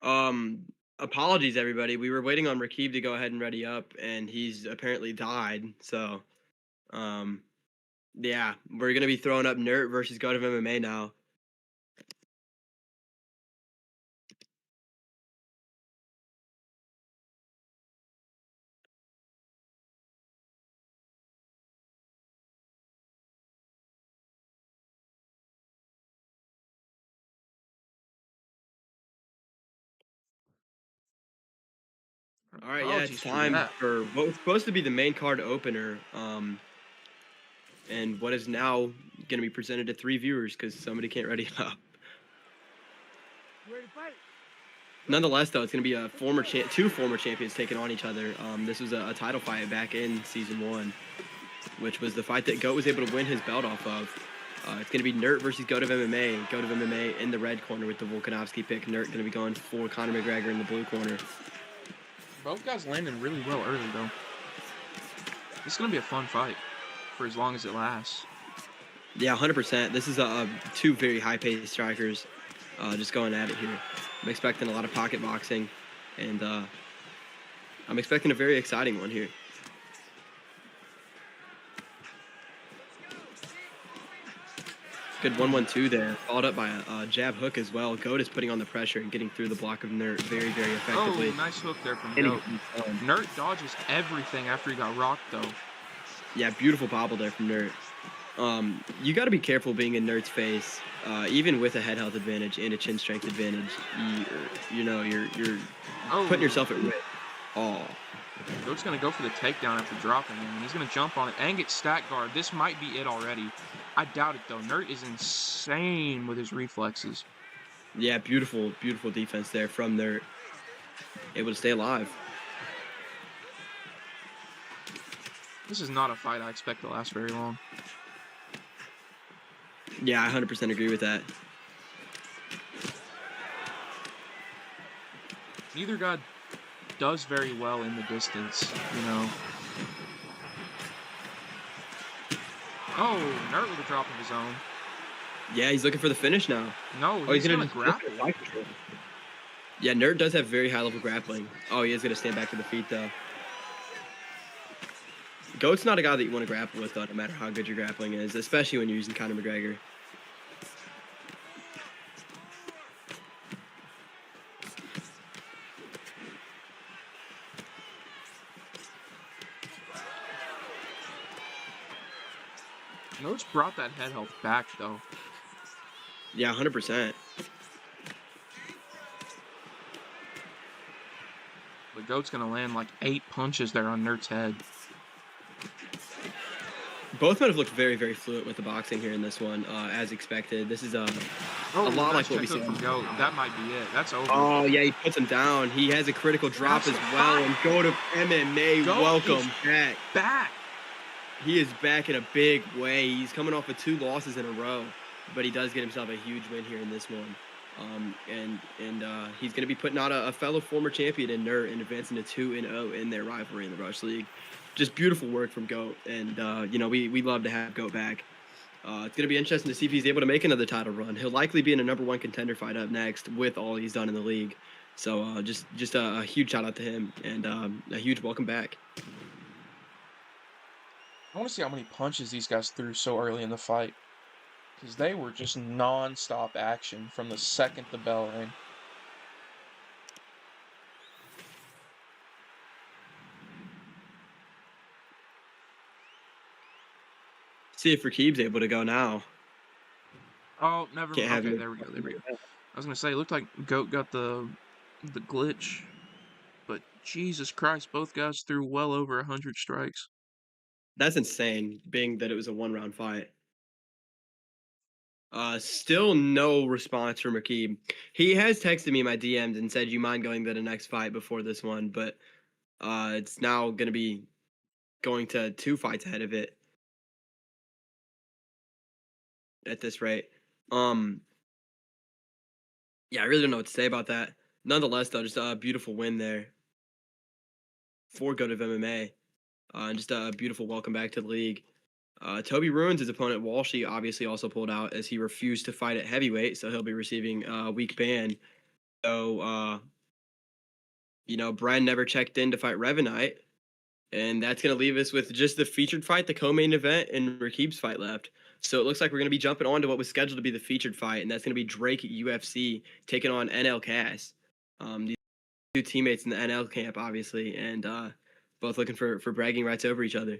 Apologies, everybody. We were waiting on Rakib to go ahead and ready up, and he's apparently died. So, um, yeah, we're gonna be throwing up Nert versus God of MMA now. All right, yeah, it's Apologies for time that. for what was supposed to be the main card opener. And what is now gonna be presented to 3 viewers because somebody can't ready up. You ready to fight? Nonetheless, though, it's going to be two former champions taking on each other. This was a title fight back in season 1, which was the fight that Goat was able to win his belt off of. It's going to be Nert versus Goat of MMA. Goat of MMA in the red corner with the Volkanovski pick. Nert going to be going for Conor McGregor in the blue corner. Both guys landing really well early, though. It's going to be a fun fight for as long as it lasts. Yeah, 100%. This is two very high-paced strikers just going at it here. I'm expecting a lot of pocket boxing, and I'm expecting a very exciting one here. Good 1-1-2 there, followed up by a jab hook as well. Goat is putting on the pressure and getting through the block of Nert very, very effectively. Oh, nice hook there from Goat. Nert dodges everything after he got rocked, though. Yeah, beautiful bobble there from Nert. You got to be careful being in Nert's face, even with a head health advantage and a chin strength advantage. You're putting yourself at risk. Oh. Goat's going to go for the takedown after dropping him, and he's going to jump on it and get stack guard. This might be it already. I doubt it, though. Nert is insane with his reflexes. Yeah, beautiful, beautiful defense there from Nert. Able to stay alive. This is not a fight I expect to last very long. Yeah, I 100% agree with that. Neither guy does very well in the distance, you know. Oh, Nert with a drop of his own. Yeah, he's looking for the finish now. No, he's going to grapple. Yeah, Nert does have very high level grappling. Oh, he is going to stand back to the feet, though. Goat's not a guy that you want to grapple with, though, no matter how good your grappling is, especially when you're using Conor McGregor. Nert's brought that head health back, though. Yeah, 100%. But Goat's going to land like 8 punches there on Nert's head. Both men have looked very, very fluent with the boxing here in this one, as expected. This is a lot nice like what we saw from Goat. That might be it. That's over. Oh, yeah, he puts him down. He has a critical drop as well. And Goat of MMA, welcome back. Back. He is back in a big way. He's coming off of 2 losses in a row, but he does get himself a huge win here in this one. He's going to be putting out a fellow former champion in Nert and advancing to 2-0 in their rivalry in the Rush League. Just beautiful work from Goat, and we love to have Goat back. It's going to be interesting to see if he's able to make another title run. He'll likely be in a #1 contender fight up next with all he's done in the league. So just a huge shout out to him, and a huge welcome back. I want to see how many punches these guys threw so early in the fight, because they were just non-stop action from the second the bell rang. See if Rakib's able to go now. Oh, never mind. Okay, it. there we go. I was going to say, it looked like Goat got the glitch, but Jesus Christ, both guys threw well over 100 strikes. That's insane, being that it was a 1-round fight. Still no response from Rakib. He has texted me in my DMs and said, you mind going to the next fight before this one, but it's now going to be going to 2 fights ahead of it at this rate. Yeah, I really don't know what to say about that. Nonetheless, though, just a beautiful win there for Goat of MMA. And just a beautiful welcome back to the league. Toby Ruins, his opponent Walshy, obviously also pulled out as he refused to fight at heavyweight, so he'll be receiving a week ban. So Bren never checked in to fight Revenite. And that's going to leave us with just the featured fight, the co-main event, and Rakib's fight left. So it looks like we're going to be jumping on to what was scheduled to be the featured fight, and that's going to be Drake UFC taking on NL Cass. These two teammates in the NL camp, obviously, and both looking for bragging rights over each other.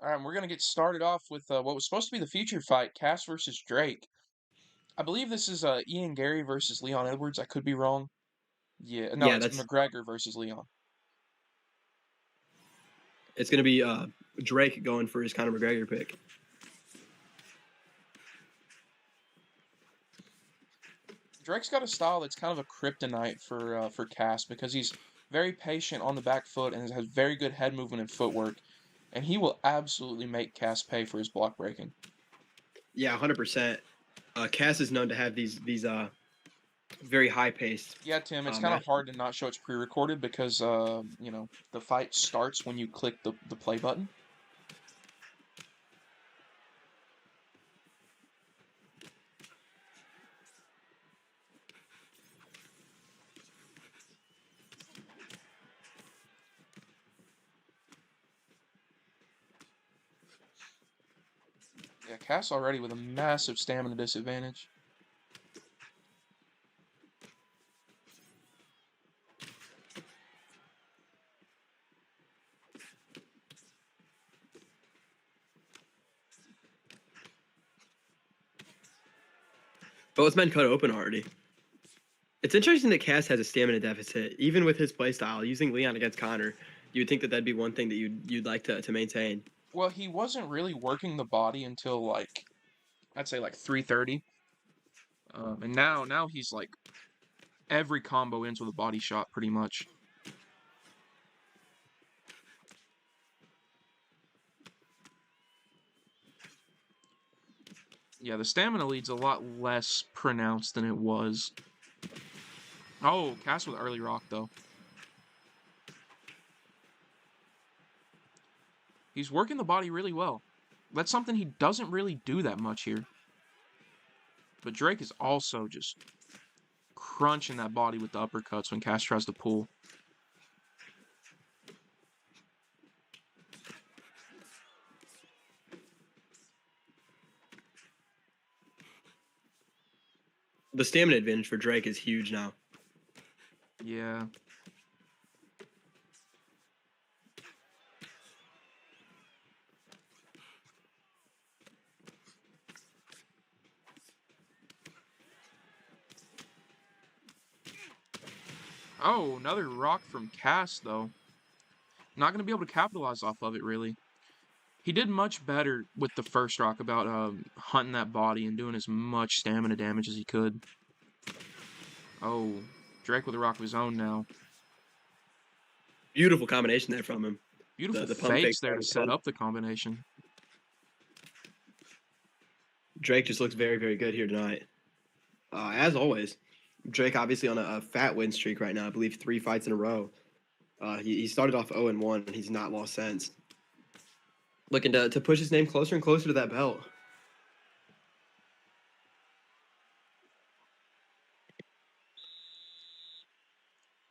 All right, we're gonna get started off with what was supposed to be the featured fight, Cass versus Drake. I believe this is Ian Gary versus Leon Edwards. I could be wrong. Yeah, no, Yeah, it's that's McGregor versus Leon. it's going to be Drake going for his Conor McGregor pick. Drake's got a style that's kind of a kryptonite for Cass because he's very patient on the back foot and has very good head movement and footwork, and he will absolutely make Cass pay for his block breaking. Yeah, 100%. Cass is known to have these very high paced Yeah, Tim, it's kind of match. hard to not show it's pre-recorded because the fight starts when you click the play button. Yeah, Cass already with a massive stamina disadvantage. Both men cut open already. It's interesting that Cass has a stamina deficit, even with his playstyle. Using Leon against Connor, you would think that that'd be one thing that you'd like to maintain. Well, he wasn't really working the body until like I'd say like 3:30. And now he's like every combo ends with a body shot pretty much. Yeah, the stamina lead's a lot less pronounced than it was. Oh, Cass with early rock though. He's working the body really well. That's something he doesn't really do that much here. But Drake is also just crunching that body with the uppercuts when Cass tries to pull. The stamina advantage for Drake is huge now. Yeah. Oh, another rock from Cass, though. Not going to be able to capitalize off of it, really. He did much better with the first rock about hunting that body and doing as much stamina damage as he could. Oh, Drake with a rock of his own now. Beautiful combination there from him. Beautiful The pump fake fakes there to set up the combination. Drake just looks very, very good here tonight. As always, Drake obviously on a fat win streak right now. I believe 3 fights in a row. He started off 0-1, and he's not lost since. Looking to push his name closer and closer to that belt.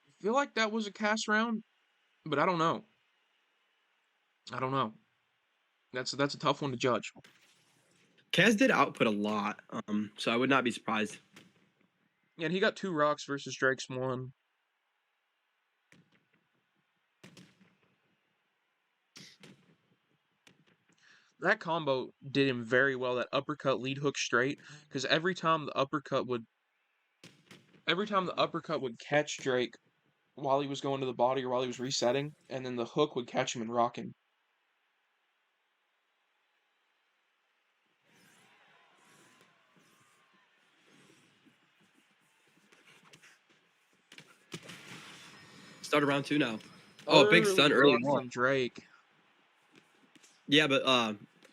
I feel like that was a Cass round, but I don't know. I don't know. That's a tough one to judge. Cass did output a lot, so I would not be surprised. Yeah, and he got 2 rocks versus Drake's 1. That combo did him very well, that uppercut lead hook straight, because every time the uppercut would catch Drake while he was going to the body or while he was resetting, and then the hook would catch him and rock him. Start of round 2 now. Oh, big stun early run on. from Drake. Yeah, but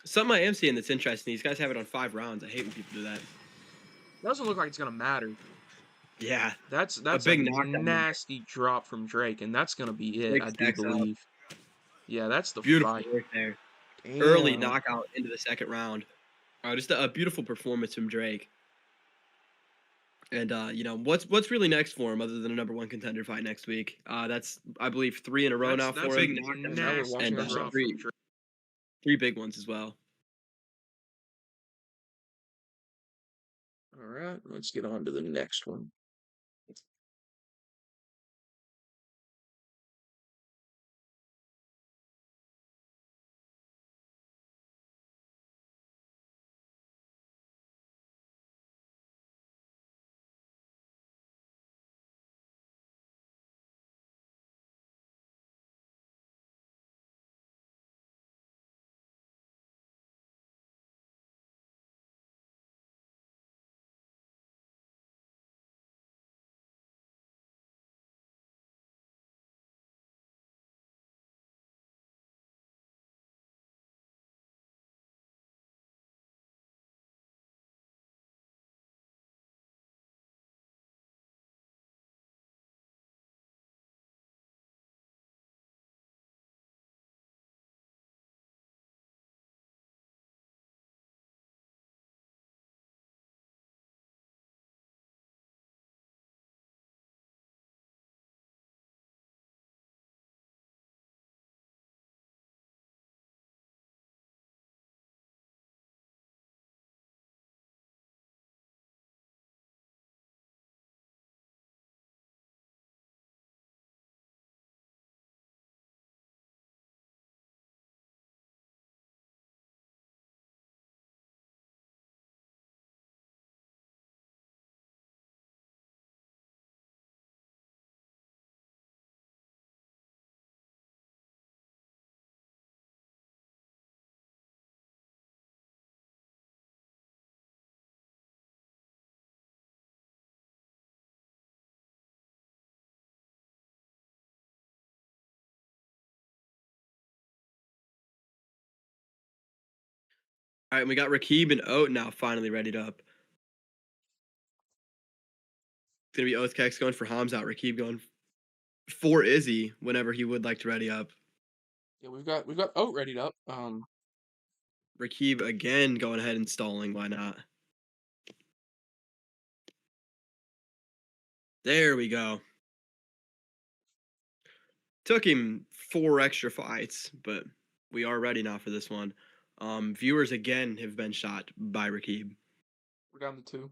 something I am seeing that's interesting. These guys have it on 5 rounds. I hate when people do that. Doesn't look like it's gonna matter. Yeah, That's a a big knockdown there. nasty drop from Drake, and that's gonna be it, Drake I do stacks up. believe. Yeah, that's the Beautiful fight. work there. Early Damn. knockout into the 2nd round. Just a beautiful performance from Drake. And you know what's really next for him other than a #1 contender fight next week. That's I believe 3 in a row now for him, Now we're watching and a drop three from Drake. 3 big ones as well. All right, let's get on to the next one. All right, we got Rakib and Oat now finally readied up. It's gonna be Oath Kex going for Hamzat, Rakib going for Izzy whenever he would like to ready up. Yeah, we've got Oat readied up. Rakib again going ahead and stalling. Why not? There we go. Took him 4 extra fights, but we are ready now for this one. Viewers again have been shot by Rakib. We're down to 2.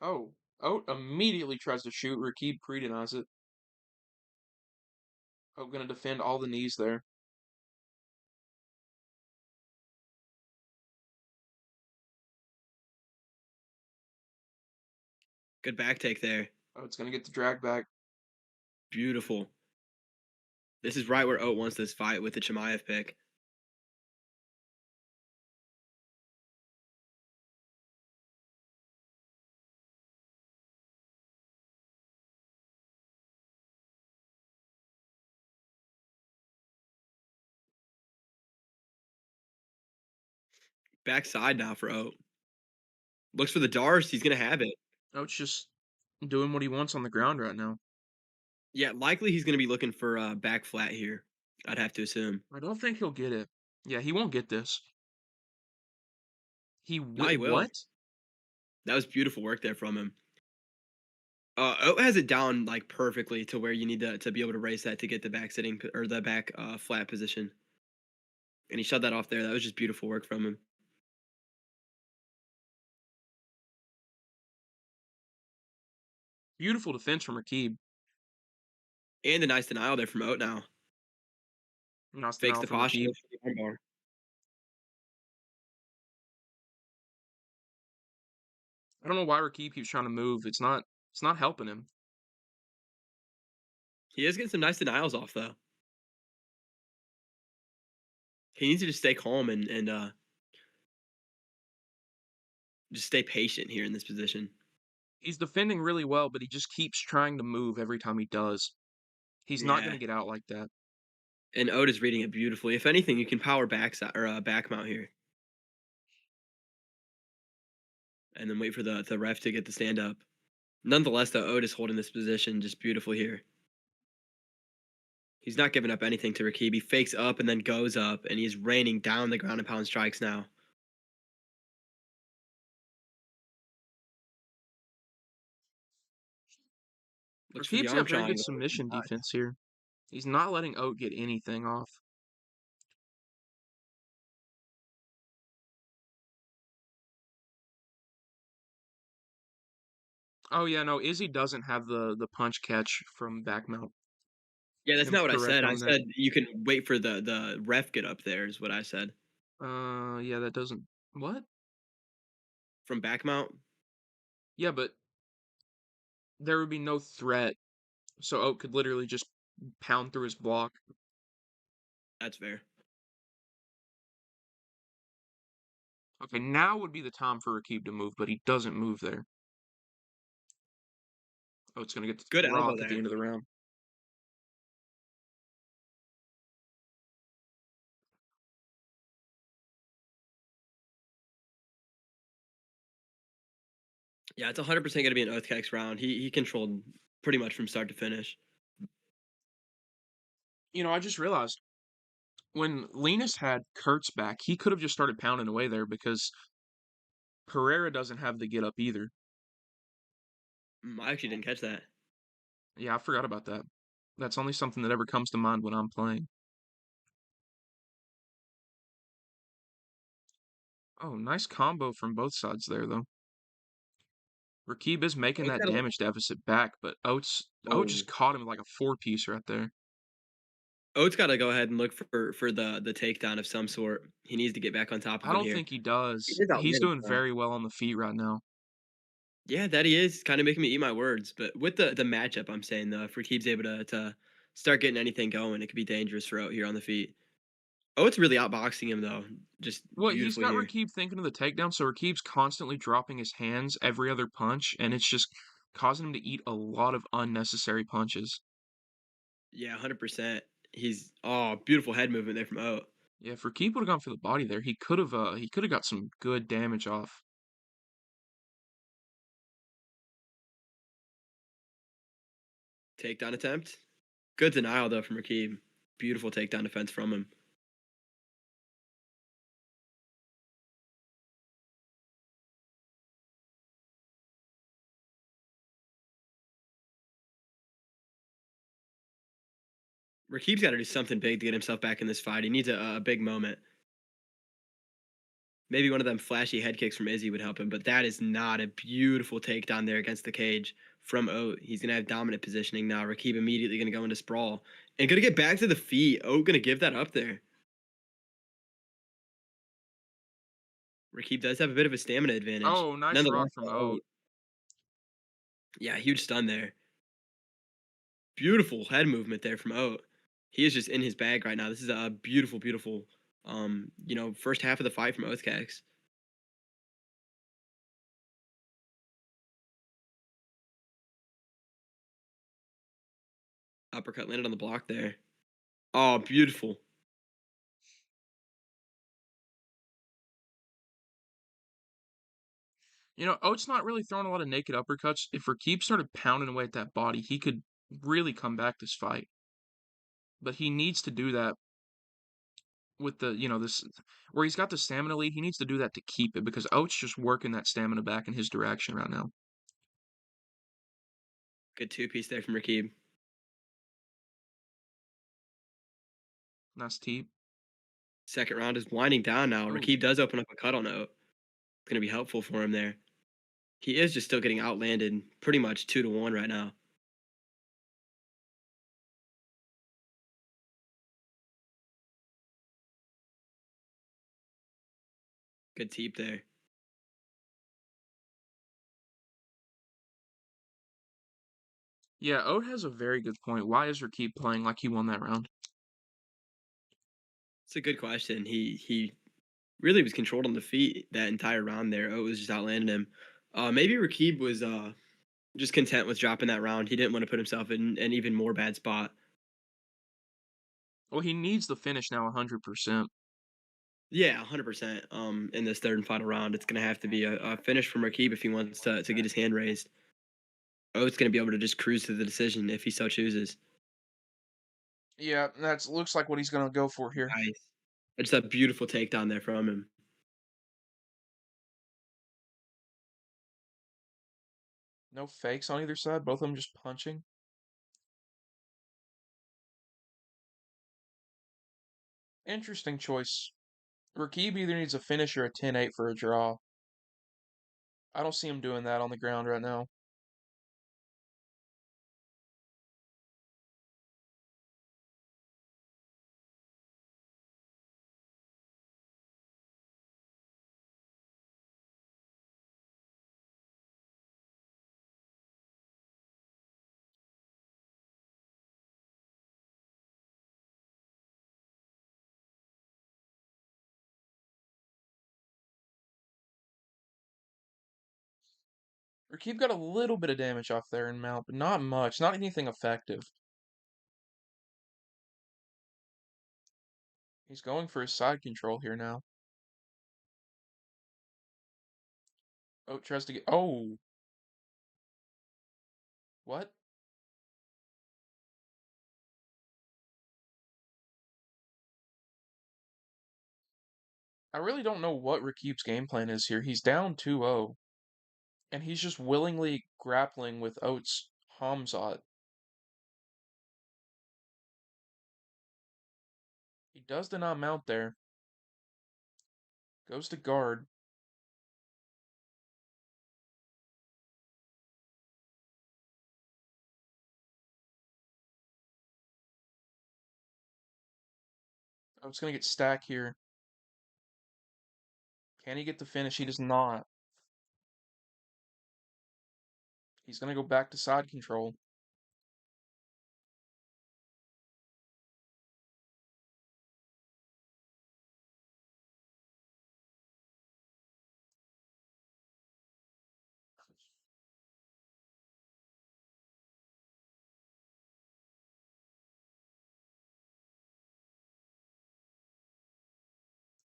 Oh, Oat immediately tries to shoot. Rakib pre-denies it. Oat gonna defend all the knees there. Good back take there. Oat's gonna get the drag back. Beautiful. This is right where Oat wants this fight with the Chimaev pick. Backside now for Oat. Looks for the Dars. He's going to have it. Oat's just doing what he wants on the ground right now. Yeah, likely he's going to be looking for back flat here. I'd have to assume. I don't think he'll get it. Yeah, he won't get this. No, he will. What? That was beautiful work there from him. Oat has it down like perfectly to where you need to be able to race that to get the back sitting or the back flat position. And he shut that off there. That was just beautiful work from him. Beautiful defense from Rakib. And a nice denial there from Oat now. Nice Fakes denial the from posture. Rakib. I don't know why Rakib keeps trying to move. It's not helping him. He is getting some nice denials off though. He needs to just stay calm and just stay patient here in this position. He's defending really well, but he just keeps trying to move every time he does. He's not Yeah. gonna get out like that. And Ode is reading it beautifully. If anything, you can power back mount here, and then wait for the ref to get the stand up. Nonetheless, though, Ode is holding this position just beautiful here. He's not giving up anything to Rakib. He fakes up and then goes up, and he's raining down the ground and pound strikes now. Looks for the Rakib's arm got very good triangle. submission defense here. He's not letting Oat get anything off. Oh yeah, no, Izzy doesn't have the punch catch from back mount. Yeah, that's Am not what I correct said. I on that. said you can wait for the ref get up there is what I said. Yeah, that doesn't. What? From back mount, Yeah, but there would be no threat, so Oat could literally just pound through his block. that's fair. Okay, now would be the time for Rakib to move, but he doesn't move there. Oat's gonna get the Good elbow rock at the there. end of the round. Yeah, it's 100% going to be an Oathkex round. He controlled pretty much from start to finish. You know, I just realized when Linus had Kurtz back, he could have just started pounding away there because Pereira doesn't have the get up either. I actually didn't catch that. Yeah, I forgot about that. That's only something that ever comes to mind when I'm playing. Oh, nice combo from both sides there, though. Rakib is making Oath that got a, damage deficit back, but Oat oh, just caught him like a four-piece right there. Oath's got to go ahead and look for the takedown of some sort. He needs to get back on top of I him don't here. think he He does. is He's outlanded, doing though. very well on the feet right now. Yeah, that he is kind of making me eat my words. But with the matchup, I'm saying though, if Rakib's able to start getting anything going, it could be dangerous for out here on the feet. Oath's really outboxing him though, just Well, he's beautifully got here. Rakib thinking of the takedown, so Rakib's constantly dropping his hands every other punch, and it's just causing him to eat a lot of unnecessary punches. Yeah, 100%. He's beautiful head movement there from Oath. Yeah, if Rakib would have gone for the body there, he could have got some good damage off. Takedown attempt. Good denial though from Rakib. Beautiful takedown defense from him. Rakib's got to do something big to get himself back in this fight. He needs a big moment. Maybe one of them flashy head kicks from Izzy would help him, but that is not a beautiful takedown there against the cage from Oat. He's going to have dominant positioning now. Rakib immediately going to go into sprawl and going to get back to the feet. Oat going to give that up there. Rakib does have a bit of a stamina advantage. Oh, nice rock Nonetheless, from Oat. yeah, huge stun there. Beautiful head movement there from Oat. He is just in his bag right now. This is a beautiful, beautiful, first half of the fight from Oathkex. Uppercut landed on the block there. Oh, beautiful. You know, Oat's not really throwing a lot of naked uppercuts. If Rakib started pounding away at that body, he could really come back this fight. But he needs to do that with this where he's got the stamina lead. He needs to do that to keep it because Oat's just working that stamina back in his direction right now. Good two-piece there from Rakib. Nice teep. Second round is winding down now. Oh, Rakib does open up a cut on Oat. It's going to be helpful for him there. He is just still getting outlanded pretty much 2-1 right now. Good teep there. yeah, Oat has a very good point. Why is Rakib playing like he won that round? It's a good question. He really was controlled on the feet that entire round there. Oat was just outlanding him. Maybe Rakib was just content with dropping that round. He didn't want to put himself in an even more bad spot. Well, he needs the finish now 100%. Yeah, 100%. In this third and final round, it's gonna have to be a finish from Rakib if he wants to get his hand raised. Oh, it's gonna be able to just cruise to the decision if he so chooses. Yeah, that's looks like what he's gonna go for here. Nice. It's a beautiful takedown there from him. No fakes on either side, both of them just punching. Interesting choice. Rakib either needs a finish or a 10-8 for a draw. I don't see him doing that on the ground right now. Rakib got a little bit of damage off there in mount, but not much. Not anything effective. He's going for his side control here now. Oh, tries to get. Oh! What? I really don't know what Rakib's game plan is here. He's down 2-0, and he's just willingly grappling with Oates Hamzat. He does deny mount there. Goes to guard. Oates gonna get stacked here. Can he get the finish? He does not. He's gonna go back to side control.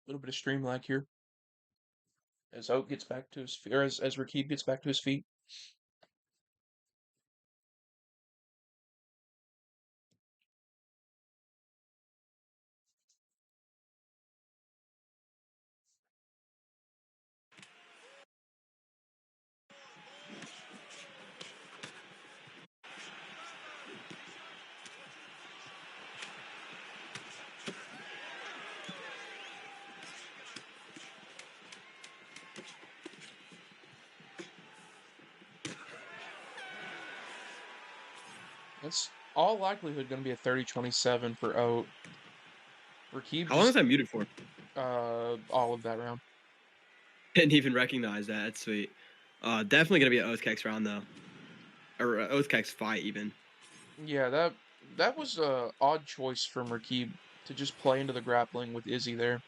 A little bit of stream lag here. As Oat gets back to his feet, or as Rakib gets back to his feet. That's all likelihood going to be a 30-27 for Oat. Rakib How long was just I muted for? all of that round. Didn't even recognize that. That's sweet. Definitely gonna be an Oathkex round though, or Oathkex fight even. Yeah, that was a odd choice from Rakib to just play into the grappling with Izzy there.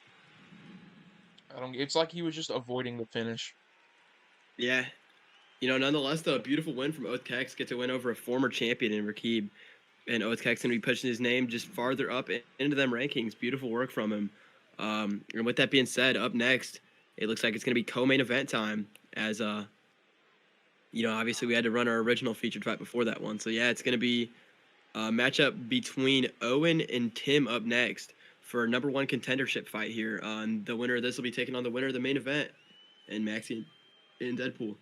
I don't. It's like he was just avoiding the finish. Yeah, nonetheless though, a beautiful win from Oathkex. Get to win over a former champion in Rakib, and Oathkex gonna be pushing his name just farther up into them rankings. Beautiful work from him. And with that being said, up next, it looks like it's gonna be co-main event time. As obviously we had to run our original featured fight before that one. So yeah, it's gonna be a matchup between Owen and Tim up next for a number one contendership fight here. The winner of this will be taking on the winner of the main event, and Maxi and Deadpool.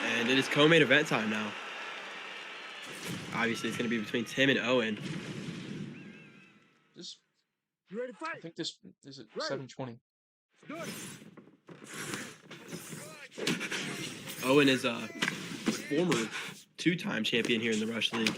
And it is co-main event time now. Obviously, it's going to be between Tim and Owen. This, You ready to I fight? think this is at Ready. 720. Good. Owen is a former two-time champion here in the Rush League.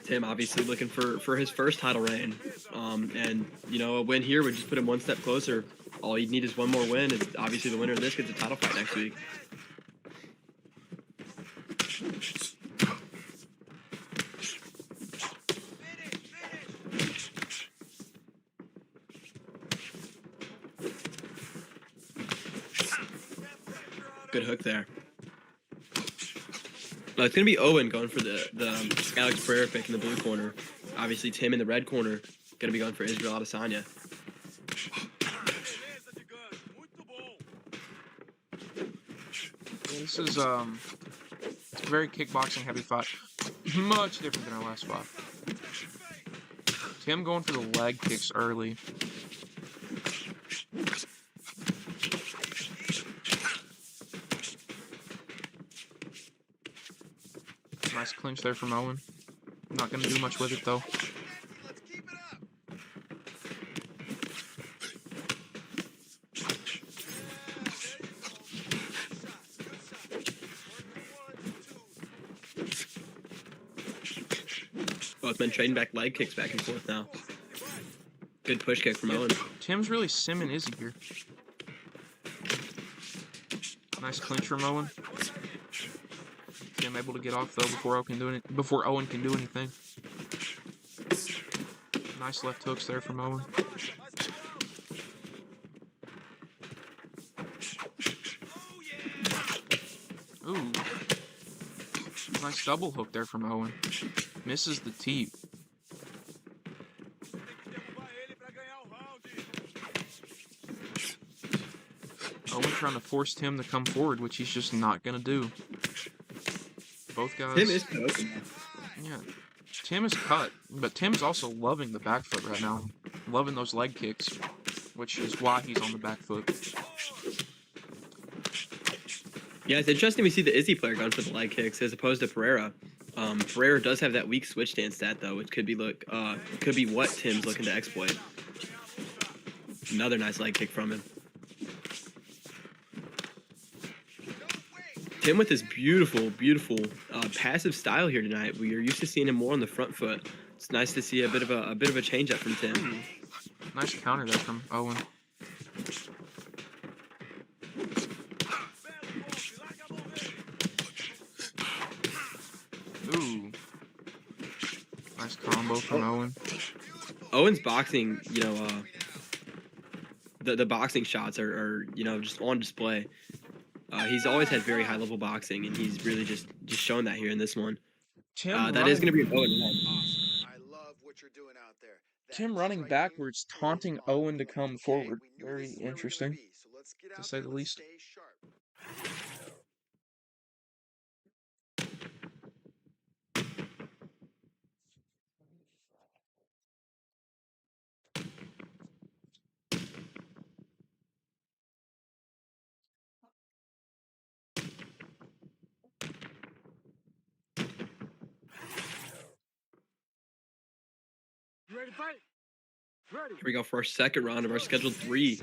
Tim obviously looking for his first title reign. And, you know, a win here would just put him one step closer. All he'd need is one more win, and obviously the winner of this gets a title fight next week. Good hook there. It's going to be Owen going for the Alex Pereira pick in the blue corner. Obviously, Tim in the red corner going to be going for Israel Adesanya. Yeah, this is it's a very kickboxing heavy fight. Much different than our last fight. Tim going for the leg kicks early. Nice clinch there from Owen. Not going to do much with it though. Let's keep it up. Both men trading back leg kicks back and forth now. Good push kick from Owen. Tim's really simming Izzy here. Nice clinch from Owen. Tim able to get off though before Owen can do anything. Nice left hooks there from Owen. Ooh. Nice double hook there from Owen. Misses the teep. Owen trying to force Tim to come forward, which he's just not going to do. Both guys... Tim is cut open. Yeah. Tim is cut, but Tim's also loving the back foot right now. Loving those leg kicks, which is why he's on the back foot. Yeah, it's interesting we see the Izzy player going for the leg kicks as opposed to Pereira. Pereira does have that weak switch stance stat though, which could be what Tim's looking to exploit. Another nice leg kick from him. Tim with his beautiful passive style here tonight. We are used to seeing him more on the front foot. It's nice to see a bit of a change up from Tim. Nice counter there from Owen. Ooh. Nice combo from Owen. Owen's boxing, you know, the boxing shots are you know, just on display. He's always had very high level boxing, and he's really just shown that here in this one. That is going to be an Owen. I love what you're doing out there. Tim running backwards, taunting Owen to come forward. Very interesting, to say the least. You ready to fight? Ready. Here we go for our second round of our scheduled 3.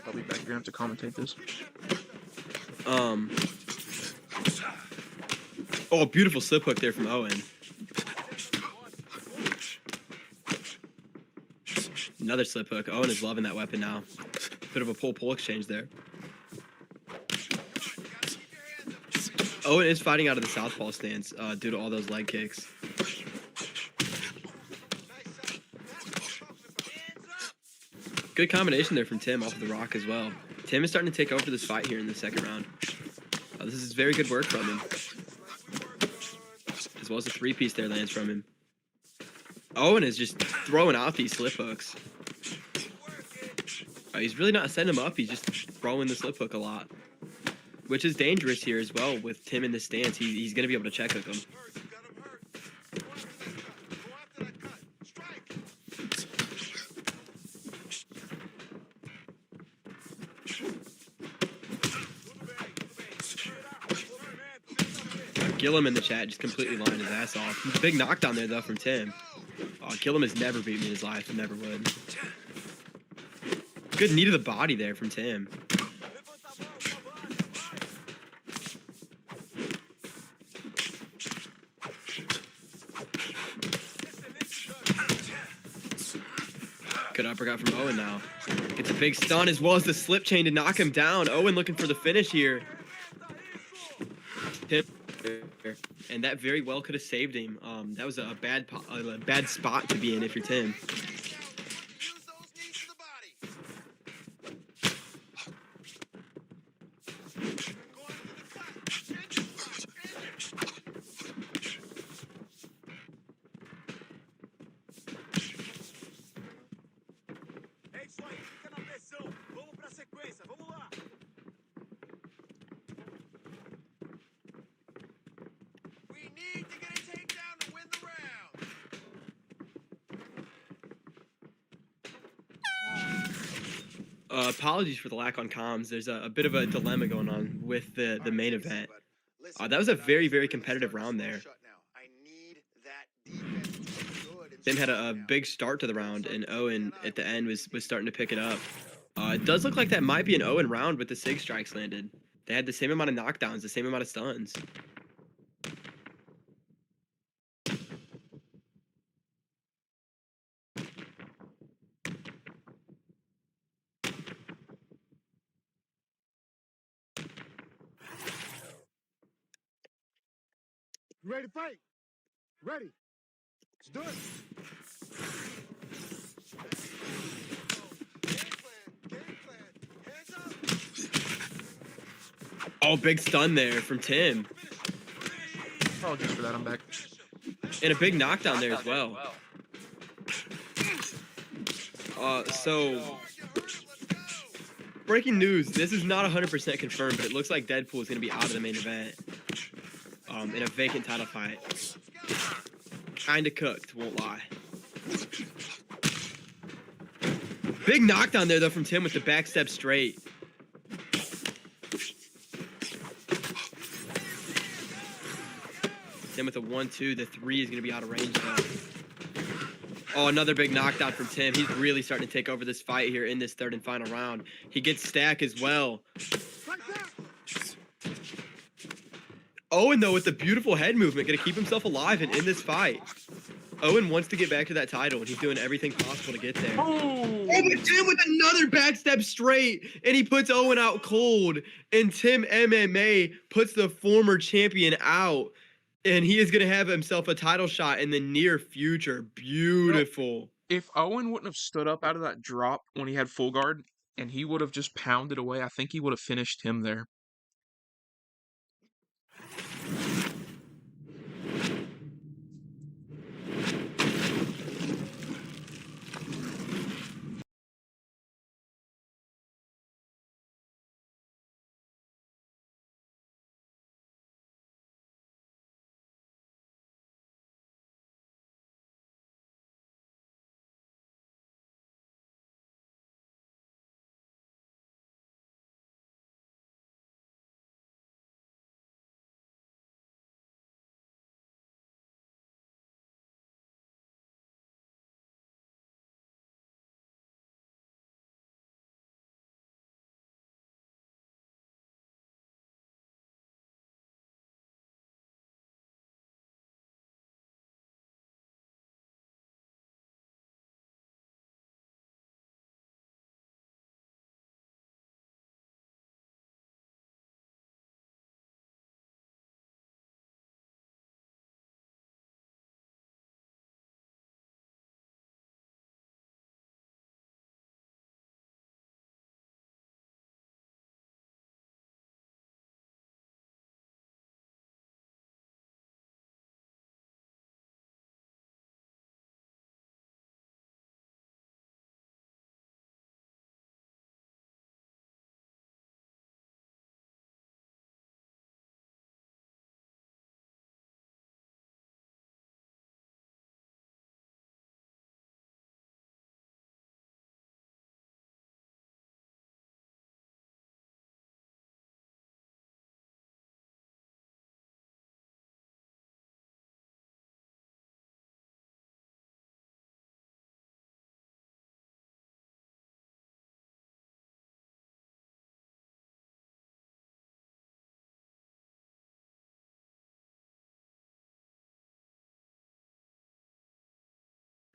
I'll be back. You're gonna have to commentate this. Oh, beautiful slip hook there from Owen. Another slip hook. Owen is loving that weapon now. Bit of a pull exchange there. Owen is fighting out of the southpaw stance due to all those leg kicks. Good combination there from Tim off of the rock as well. Tim is starting to take over this fight here in the second round. This is very good work from him. As well as a three-piece there lands from him. Owen is just throwing out these slip hooks. He's really not setting him up. He's just throwing the slip hook a lot. Which is dangerous here as well with Tim in this stance. He's going to be able to check hook him. Gillum in the chat just completely lined his ass off. Big knockdown there, though, from Tim. Gillum has never beat me in his life and never would. Good knee to the body there from Tim. Good uppercut from Owen now. Gets a big stun as well as the slip chain to knock him down. Owen looking for the finish here. And that very well could have saved him. That was a bad spot to be in if you're Tim. Apologies for the lack on comms. There's a bit of a dilemma going on with the main event. That was a very, very competitive round there. Tim had a big start to the round, and Owen at the end was starting to pick it up. It does look like that might be an Owen round with the SIG strikes landed. They had the same amount of knockdowns, the same amount of stuns. Ready to fight? Ready. Let's do it. Oh, big stun there from Tim. Apologies for that, I'm back. And a big knockdown there as well. So, breaking news. This is not 100% confirmed, but it looks like Deadpool is going to be out of the main event. In a vacant title fight. Kinda cooked, won't lie. Big knockdown there, though, from Tim with the back step straight. Tim with a 1-2. The 3 is going to be out of range, though. Oh, another big knockdown from Tim. He's really starting to take over this fight here in this third and final round. He gets stack as well. Owen, though, with the beautiful head movement, going to keep himself alive and in this fight. Owen wants to get back to that title, and he's doing everything possible to get there. Oh, but Tim with another backstep straight, and he puts Owen out cold. And Tim MMA puts the former champion out, and he is going to have himself a title shot in the near future. Beautiful. If Owen wouldn't have stood up out of that drop when he had full guard, and he would have just pounded away, I think he would have finished him there.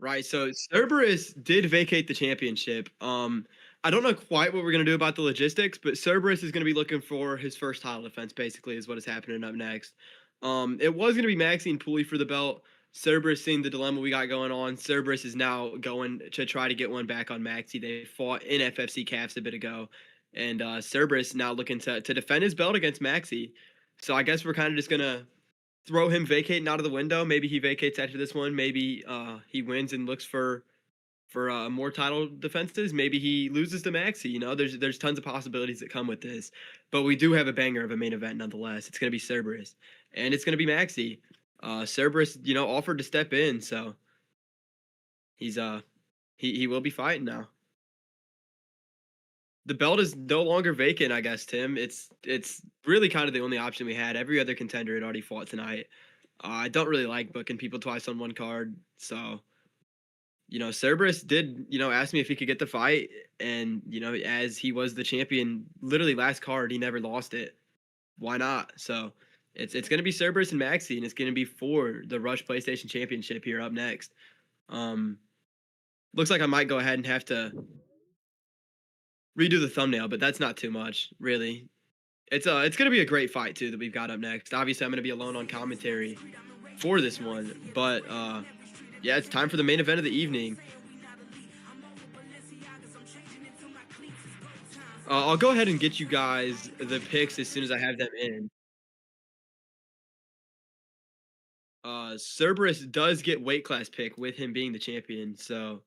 Right. So Cerberus did vacate the championship. I don't know quite what we're gonna do about the logistics, but Cerberus is gonna be looking for his first title defense. Basically, is what is happening up next. It was gonna be Maxi and Pooley for the belt. Cerberus, seeing the dilemma we got going on, Cerberus is now going to try to get one back on Maxi. They fought in FFC Cavs a bit ago, and Cerberus now looking to defend his belt against Maxi. So I guess we're kind of just gonna throw him vacating out of the window. Maybe he vacates after this one. Maybe he wins and looks for more title defenses. Maybe he loses to Maxi. You know, there's tons of possibilities that come with this, but we do have a banger of a main event nonetheless. It's gonna be Cerberus, and it's gonna be Maxi. Cerberus, you know, offered to step in, so he's he will be fighting now. The belt is no longer vacant, I guess, Tim. It's really kind of the only option we had. Every other contender had already fought tonight. I don't really like booking people twice on one card, so you know, Cerberus did, you know, ask me if he could get the fight, and you know, as he was the champion, literally last card, he never lost it. Why not? So it's gonna be Cerberus and Maxi, and it's gonna be for the Rush PlayStation Championship here up next. Um, looks like I might go ahead and have to redo the thumbnail, but that's not too much, really. It's gonna be a great fight too that we've got up next. Obviously, I'm gonna be alone on commentary for this one, but yeah, it's time for the main event of the evening. I'll go ahead and get you guys the picks as soon as I have them in. Cerberus does get weight class pick with him being the champion, so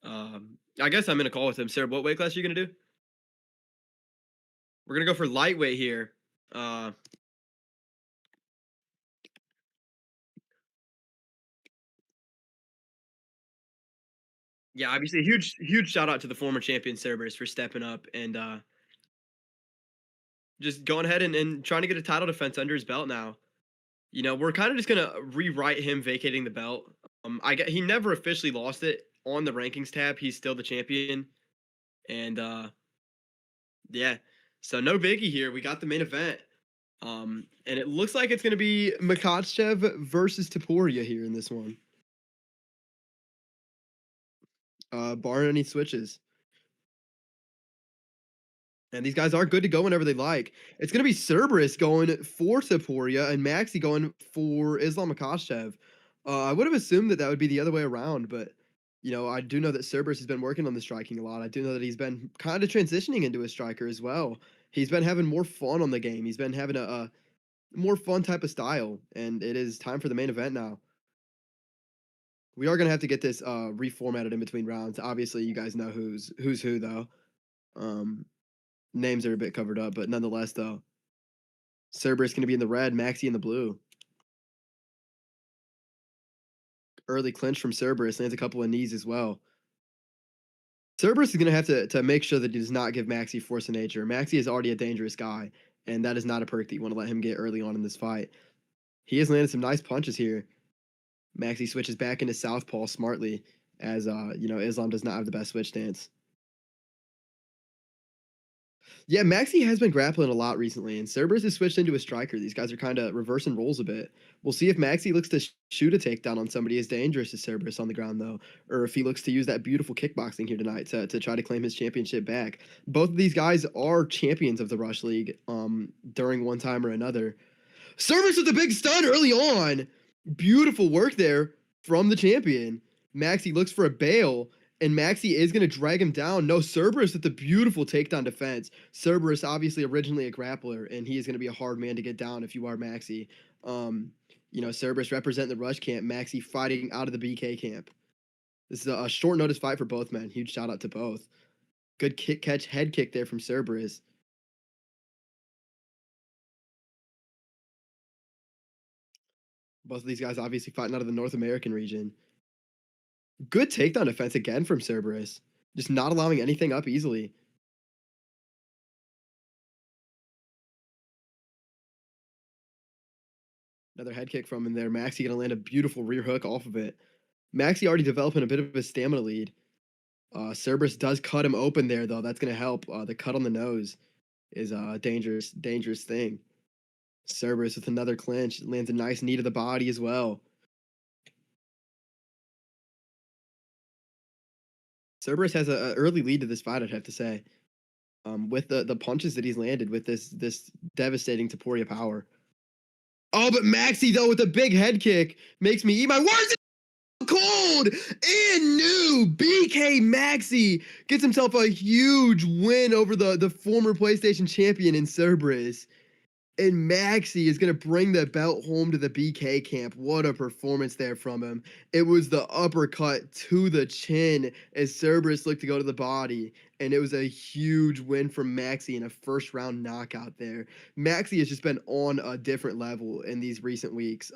I guess I'm gonna call with him. Sir, what weight class are you gonna do? We're gonna go for lightweight here. Uh, yeah, obviously, huge shout out to the former champion Cerberus for stepping up and just going ahead and trying to get a title defense under his belt now. You know, we're kind of just gonna rewrite him vacating the belt. I get he never officially lost it on the rankings tab. He's still the champion, and yeah. So no biggie here. We got the main event. And it looks like it's gonna be Makachev versus Taporia here in this one. Barring any switches. And these guys are good to go whenever they like. It's going to be Cerberus going for Taporia and Maxi going for Islam Makhachev. I would have assumed that that would be the other way around, but you know, I do know that Cerberus has been working on the striking a lot. I do know that he's been kind of transitioning into a striker as well. He's been having more fun on the game. He's been having a more fun type of style, and it is time for the main event now. We are gonna have to get this reformatted in between rounds. Obviously, you guys know who's who though. Um, names are a bit covered up, but nonetheless, though, Cerberus going to be in the red, Maxi in the blue. Early clinch from Cerberus, lands a couple of knees as well. Cerberus is going to have to make sure that he does not give Maxi force of nature. Maxi is already a dangerous guy, and that is not a perk that you want to let him get early on in this fight. He has landed some nice punches here. Maxi switches back into southpaw smartly, as you know, Islam does not have the best switch stance. Yeah, Maxi has been grappling a lot recently, and Cerberus has switched into a striker. These guys are kind of reversing roles a bit. We'll see if Maxi looks to shoot a takedown on somebody as dangerous as Cerberus on the ground, though, or if he looks to use that beautiful kickboxing here tonight to try to claim his championship back. Both of these guys are champions of the Rush League during one time or another. Cerberus with a big stun early on. Beautiful work there from the champion. Maxi looks for a bail, and Maxi is going to drag him down. No, Cerberus with the beautiful takedown defense. Cerberus, obviously originally a grappler, and he is going to be a hard man to get down if you are Maxi. You know, Cerberus representing the Rush camp, Maxi fighting out of the BK camp. This is a short notice fight for both men. Huge shout out to both. Good kick catch, head kick there from Cerberus. Both of these guys obviously fighting out of the North American region. Good takedown defense again from Cerberus. Just not allowing anything up easily. Another head kick from him there. Maxi going to land a beautiful rear hook off of it. Maxi already developing a bit of a stamina lead. Cerberus does cut him open there, though. That's going to help. The cut on the nose is a dangerous thing. Cerberus with another clinch. Lands a nice knee to the body as well. Cerberus has a early lead to this fight, I'd have to say. With the punches that he's landed with this devastating Taporia power. Oh, but Maxy though with a big head kick makes me eat my words. Cold and new BK-Maxy gets himself a huge win over the former PlayStation champion in Cerberus. And Maxy is going to bring the belt home to the BK camp. What a performance there from him. It was the uppercut to the chin as Cerberus looked to go to the body. And it was a huge win from Maxy in a first round knockout there. Maxy has just been on a different level in these recent weeks.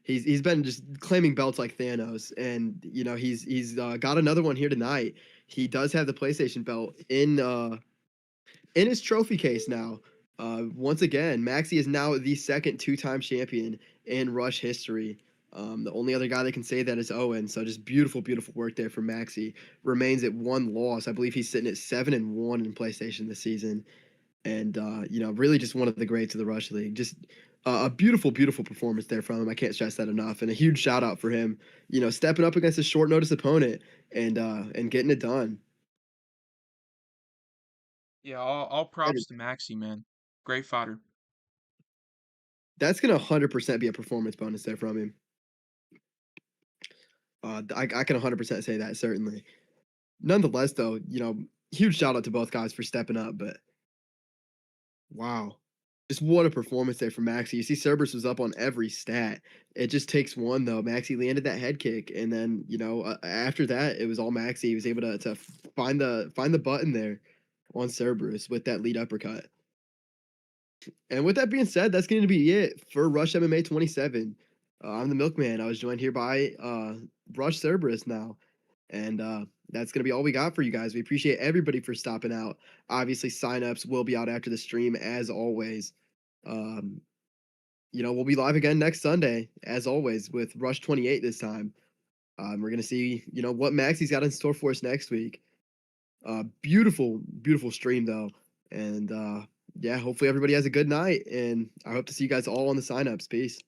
He's been just claiming belts like Thanos. And, you know, he's got another one here tonight. He does have the PlayStation belt in his trophy case now. Once again, Maxy is now the second two-time champion in Rush history. The only other guy that can say that is Owen. So just beautiful, beautiful work there for Maxy. Remains at one loss. I believe he's sitting at 7-1 in PlayStation this season. And you know, really just one of the greats of the Rush League. Just a beautiful, beautiful performance there from him. I can't stress that enough. And a huge shout out for him, you know, stepping up against a short notice opponent and getting it done. Yeah, all props to Maxi, man. Great fighter. That's gonna 100% be a performance bonus there from him. I can 100% say that, certainly. Nonetheless, though, you know, huge shout out to both guys for stepping up. But wow, just what a performance there from Maxi. You see, Cerberus was up on every stat. It just takes one though. Maxi landed that head kick, and then you know after that, it was all Maxi. He was able to find the button there on Cerberus with that lead uppercut. And with that being said, that's going to be it for Rush MMA 27. I'm the Milkman. I was joined here by Rush Cerberus now. And that's going to be all we got for you guys. We appreciate everybody for stopping out. Obviously, signups will be out after the stream, as always. You know, we'll be live again next Sunday, as always, with Rush 28 this time. We're going to see, you know, what Maxy's got in store for us next week. Beautiful, beautiful stream, though. And yeah, hopefully everybody has a good night. And I hope to see you guys all on the signups. Peace.